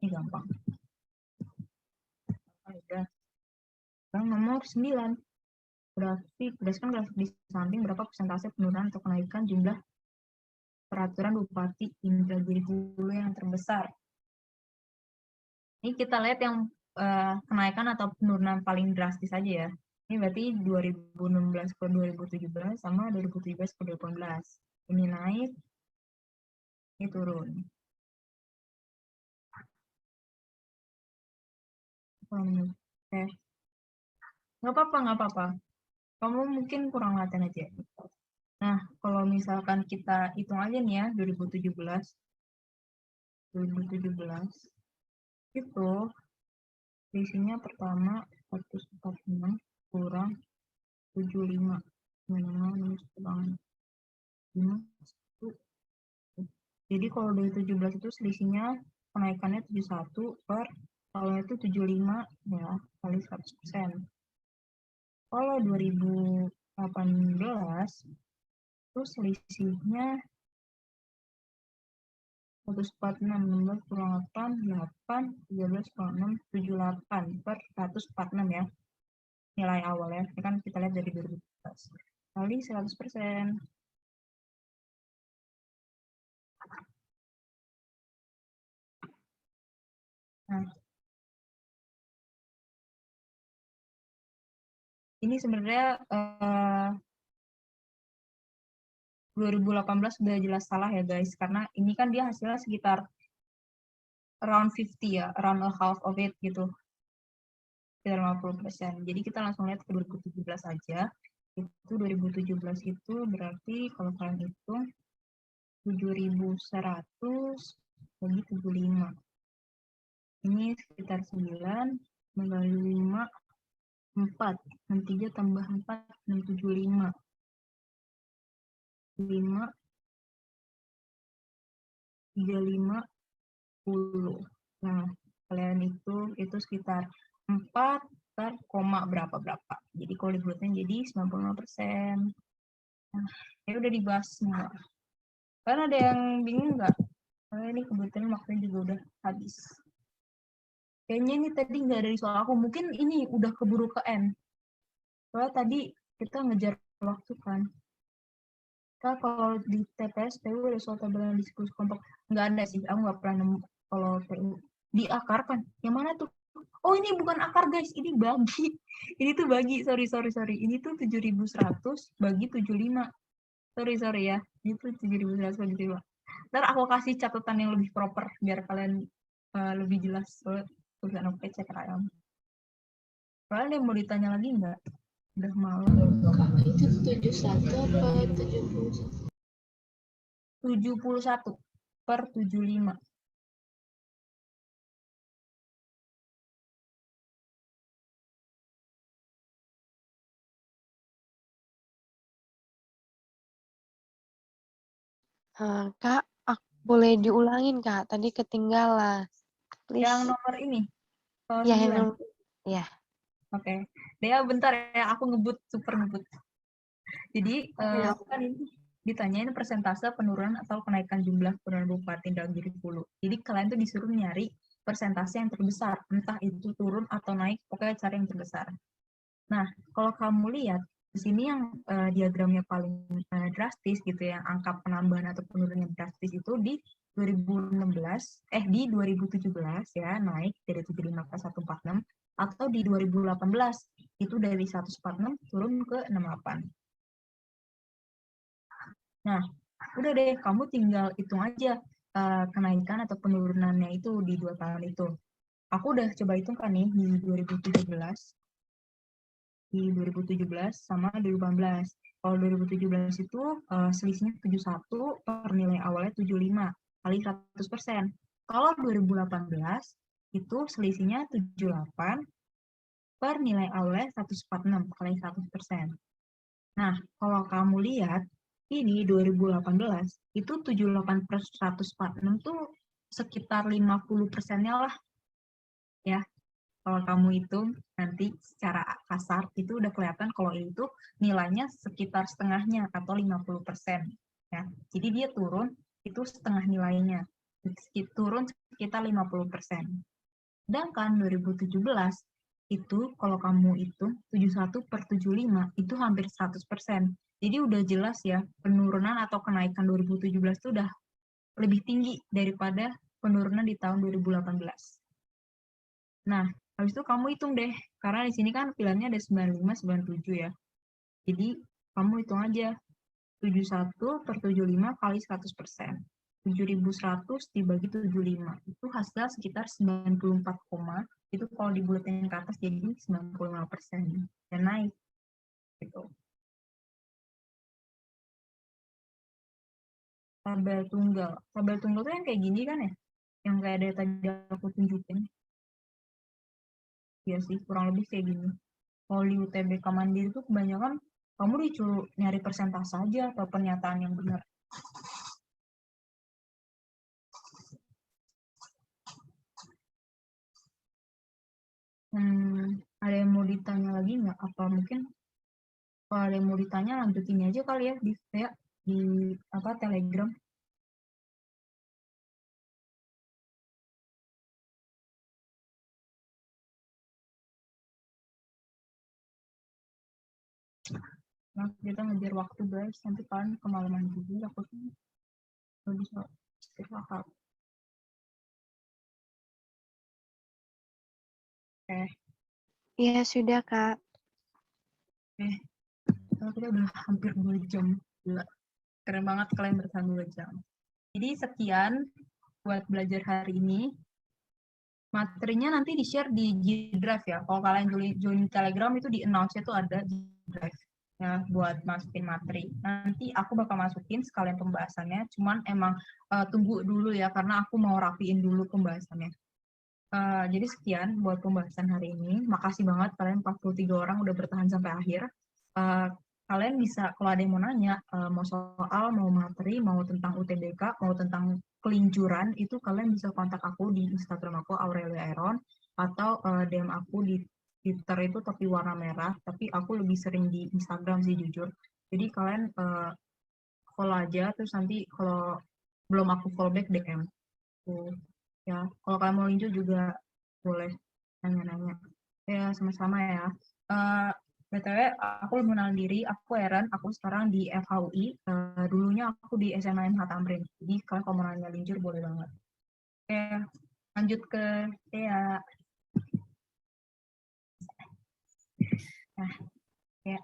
Ini gampang. Udah. Sekarang nomor 9. Berdasarkan grafik di samping berapa persentase penurunan atau kenaikan jumlah peraturan Bupati Indragiri Hulu yang terbesar. Ini kita lihat yang kenaikan atau penurunan paling drastis aja ya. Ini berarti 2016 ke 2017 sama 2017 ke 2018. Ini naik, ini turun. Oke. Nggak apa-apa. Kamu mungkin kurang latihan aja. Nah, kalau misalkan kita hitung aja nih ya, 2017 itu isinya pertama 146 kurang 75 minus kurang 5. Jadi kalau dari 17 itu selisihnya kenaikannya 71 per kalau itu 75 ya kali 100%. Kalau 2018 itu selisihnya 146, 16 kurang 8, 13 kurang 6, 78 per 146 ya. Nilai awal ya. Ini kan kita lihat dari 2017. Kali 100%. Nah, ini sebenarnya 2018 sudah jelas salah ya guys, karena ini kan dia hasilnya sekitar around 50 ya, around a half of it gitu, sekitar 50%. Jadi kita langsung lihat ke 2017 aja. Itu 2017 itu berarti kalau kalian hitung 7.100 bagi 75. Ini sekitar 9, 5, 4. 63 tambah 4, 675. 5, 35, 10. Nah, kalian itu sekitar 4 per koma berapa-berapa. Jadi kalau dibuatin jadi 95%. Nah, ya udah dibahas semua. Karena ada yang bingung nggak? Karena ini kebetulan waktunya juga udah habis. Kayaknya ini tadi nggak ada di soal aku. Mungkin ini udah keburu ke end. Soalnya tadi kita ngejar waktu kan. Kak, kalau di TPS, PU ada soal tabelan diskusi kelompok. Nggak ada sih, aku nggak pernah nemu kalau PU. Di akar kan? Yang mana tuh? Oh, ini bukan akar, guys. Ini bagi. Ini tuh bagi. Sorry. Ini tuh 7.100 bagi 75. Sorry ya. Itu 7.100 bagi 75. Ntar aku kasih catatan yang lebih proper, biar kalian lebih jelas. Soalnya tulisan aku cek ayam. Kalian ada yang mau ditanya lagi nggak? Udah malam. Itu 71 apa 71? 71 per 75. Kak, boleh diulangin, Kak? Tadi ketinggalan. Please. Yang nomor ini. Soal Ya, yang 9. nomor. Ya. Oke. Dea bentar ya, aku super ngebut. Jadi, aku kan ini ditanyain persentase penurunan atau kenaikan jumlah penurunan bupati dalam diri Hulu. Jadi kalian tuh disuruh nyari persentase yang terbesar, entah itu turun atau naik, pokoknya cari yang terbesar. Nah, kalau kamu lihat di sini yang diagramnya paling drastis gitu ya, angka penambahan atau penurunan yang drastis itu di 2017 ya, naik dari 75 ke 146, atau di 2018 itu dari 146 turun ke 68. Nah, udah deh, kamu tinggal hitung aja kenaikan atau penurunannya itu di 2 tahun itu. Aku udah coba hitung kan nih di 2017 sama 2018. Kalau 2017 itu selisihnya 71 per nilai awalnya 75 kali 100%. Kalau 2018 itu selisihnya 78 per nilai awalnya 146 kali 100%. Nah, kalau kamu lihat ini 2018 itu 78 per 146 tuh sekitar 50%-nya lah ya. Kalau kamu hitung nanti secara kasar itu udah kelihatan kalau itu nilainya sekitar setengahnya atau 50% ya. Jadi dia turun itu setengah nilainya. Turun sekitar 50%. Sedangkan 2017 itu kalau kamu hitung 71 per 75 itu hampir 100%. Jadi udah jelas ya penurunan atau kenaikan 2017 itu udah lebih tinggi daripada penurunan di tahun 2018. Nah, habis itu kamu hitung deh, karena di sini kan pilihannya ada 95, 97 ya. Jadi, kamu hitung aja, 71 per 75 kali 100%. 7.100 dibagi 75. Itu hasil sekitar 94, itu kalau dibulatin ke atas jadi 95%. Dan naik. Gitu. Tabel tunggal. Tabel tunggal tuh yang kayak gini kan ya? Yang kayak ada tadi aku tunjukin. Ya sih, kurang lebih kayak gini. Kalau di UTBK Mandiri itu kebanyakan kamu disuruh nyari persentase aja atau pernyataan yang benar. Ada yang mau ditanya lagi nggak? Apa mungkin kalau ada yang mau ditanya lanjutin aja kali ya di Telegram. Nah, kita ngejar waktu guys, nanti kalian kemalaman juga aku nggak bisa istirahat. Iya, sudah, Kak. Kita udah hampir 2 jam. Gila. Keren banget kalian bertahan 2 jam. Jadi sekian buat belajar hari ini. Materinya nanti di-share di G-Drive ya. Kalau kalian join Telegram itu di announce itu ada G-Drive ya buat masukin materi. Nanti aku bakal masukin sekalian pembahasannya. Cuman emang tunggu dulu ya karena aku mau rapiin dulu pembahasannya. Jadi sekian buat pembahasan hari ini. Makasih banget kalian 43 orang udah bertahan sampai akhir. Kalian bisa, kalau ada yang mau nanya, mau soal, mau materi, mau tentang UTBK, mau tentang kelincuran, itu kalian bisa kontak aku di Instagram aku, Aurelia Iron, atau DM aku di Twitter itu tapi warna merah, tapi aku lebih sering di Instagram sih jujur. Jadi kalian follow aja, terus nanti kalau belum aku follow back DM. Tuh. Ya, kalau kalian mau linju juga boleh nanya-nanya. Ya, sama-sama ya. BTW, aku belum kenal diri, aku Eren, aku sekarang di FHUI, dulunya aku di SMA MH Tamrin. Jadi kalau mau nanya linjur boleh banget. Oke, lanjut ke Tia. Nah, ya.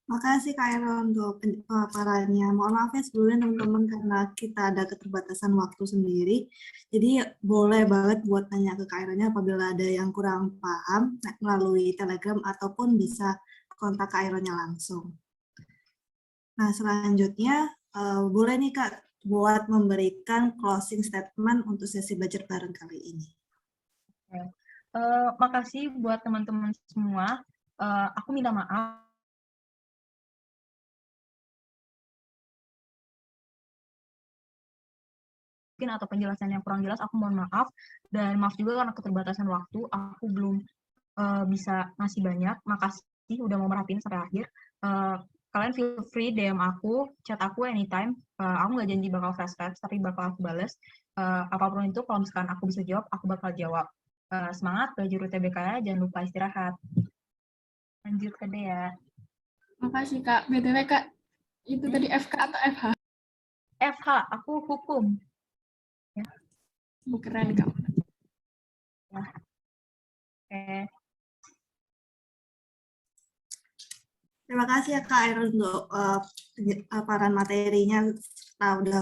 Makasih Kak Aaron untuk pemaparannya. Mohon maaf ya sebelumnya teman-teman karena kita ada keterbatasan waktu sendiri. Jadi boleh banget buat tanya ke Kak Aaronnya apabila ada yang kurang paham melalui Telegram ataupun bisa kontak Kak Aaronnya langsung. Nah selanjutnya boleh nih Kak buat memberikan closing statement untuk sesi belajar bareng kali ini. Makasih buat teman-teman semua. Aku minta maaf mungkin atau penjelasan yang kurang jelas, aku mohon maaf, dan maaf juga karena keterbatasan waktu, aku belum bisa ngasih banyak. Makasih udah mau merhatiin sampai akhir. Kalian feel free DM aku, chat aku anytime. Aku nggak janji bakal fast text, tapi bakal aku bales. Apapun itu, kalau misalkan aku bisa jawab, aku bakal jawab. Semangat belajar UTBK ya, jangan lupa istirahat. Lanjut ke Dea. Makasih Kak. BTW Kak, itu tadi FK atau FH? FH, aku hukum. Ya. Keren Kak. Ya. Oke. Terima kasih ya Kak Aaron untuk paparan materinya, kita udah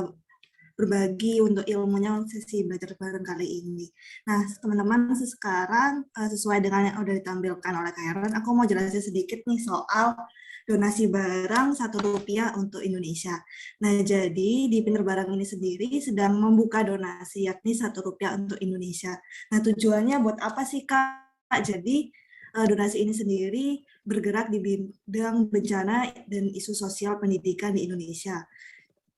berbagi untuk ilmunya sesi belajar bareng kali ini. Nah, teman-teman, sekarang sesuai dengan yang udah ditampilkan oleh Kak Aaron, aku mau jelasin sedikit nih soal donasi barang Rp1 untuk Indonesia. Nah, jadi di Pinter Barang ini sendiri sedang membuka donasi yakni Rp1 untuk Indonesia. Nah, tujuannya buat apa sih Kak? Jadi donasi ini sendiri bergerak di bidang bencana dan isu sosial pendidikan di Indonesia.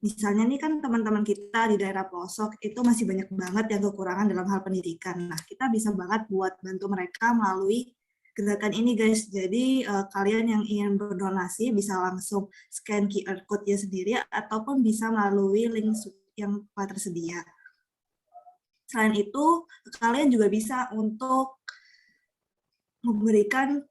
Misalnya nih kan teman-teman kita di daerah pelosok itu masih banyak banget yang kekurangan dalam hal pendidikan. Nah, kita bisa banget buat bantu mereka melalui gerakan ini guys. Jadi kalian yang ingin berdonasi bisa langsung scan QR code-nya sendiri ataupun bisa melalui link yang telah tersedia. Selain itu, kalian juga bisa untuk memberikan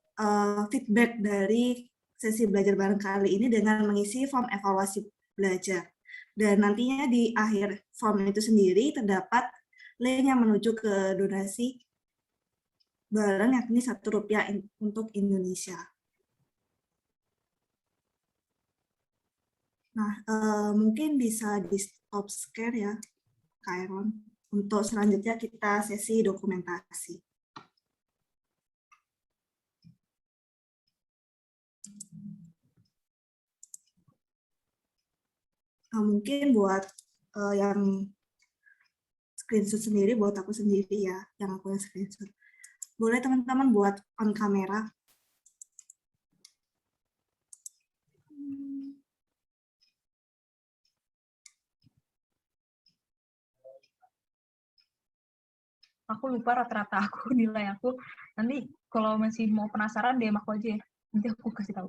feedback dari sesi belajar bareng kali ini dengan mengisi form evaluasi belajar. Dan nantinya di akhir form itu sendiri terdapat link yang menuju ke donasi barang yakni Rp1 untuk Indonesia. Nah, mungkin bisa di stop share ya, Kak Aaron. Untuk selanjutnya kita sesi dokumentasi. Mungkin buat yang screenshot sendiri, buat aku sendiri ya, yang aku yang screenshot. Boleh teman-teman buat on kamera. Aku lupa rata-rata aku, nilai aku. Nanti kalau masih mau penasaran, DM aku aja ya. Nanti aku kasih tahu.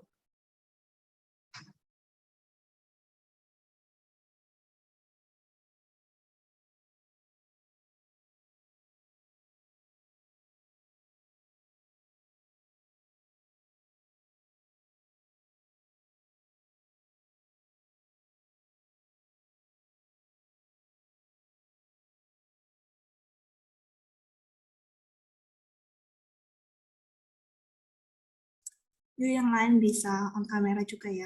Yuk yang lain bisa on kamera juga ya.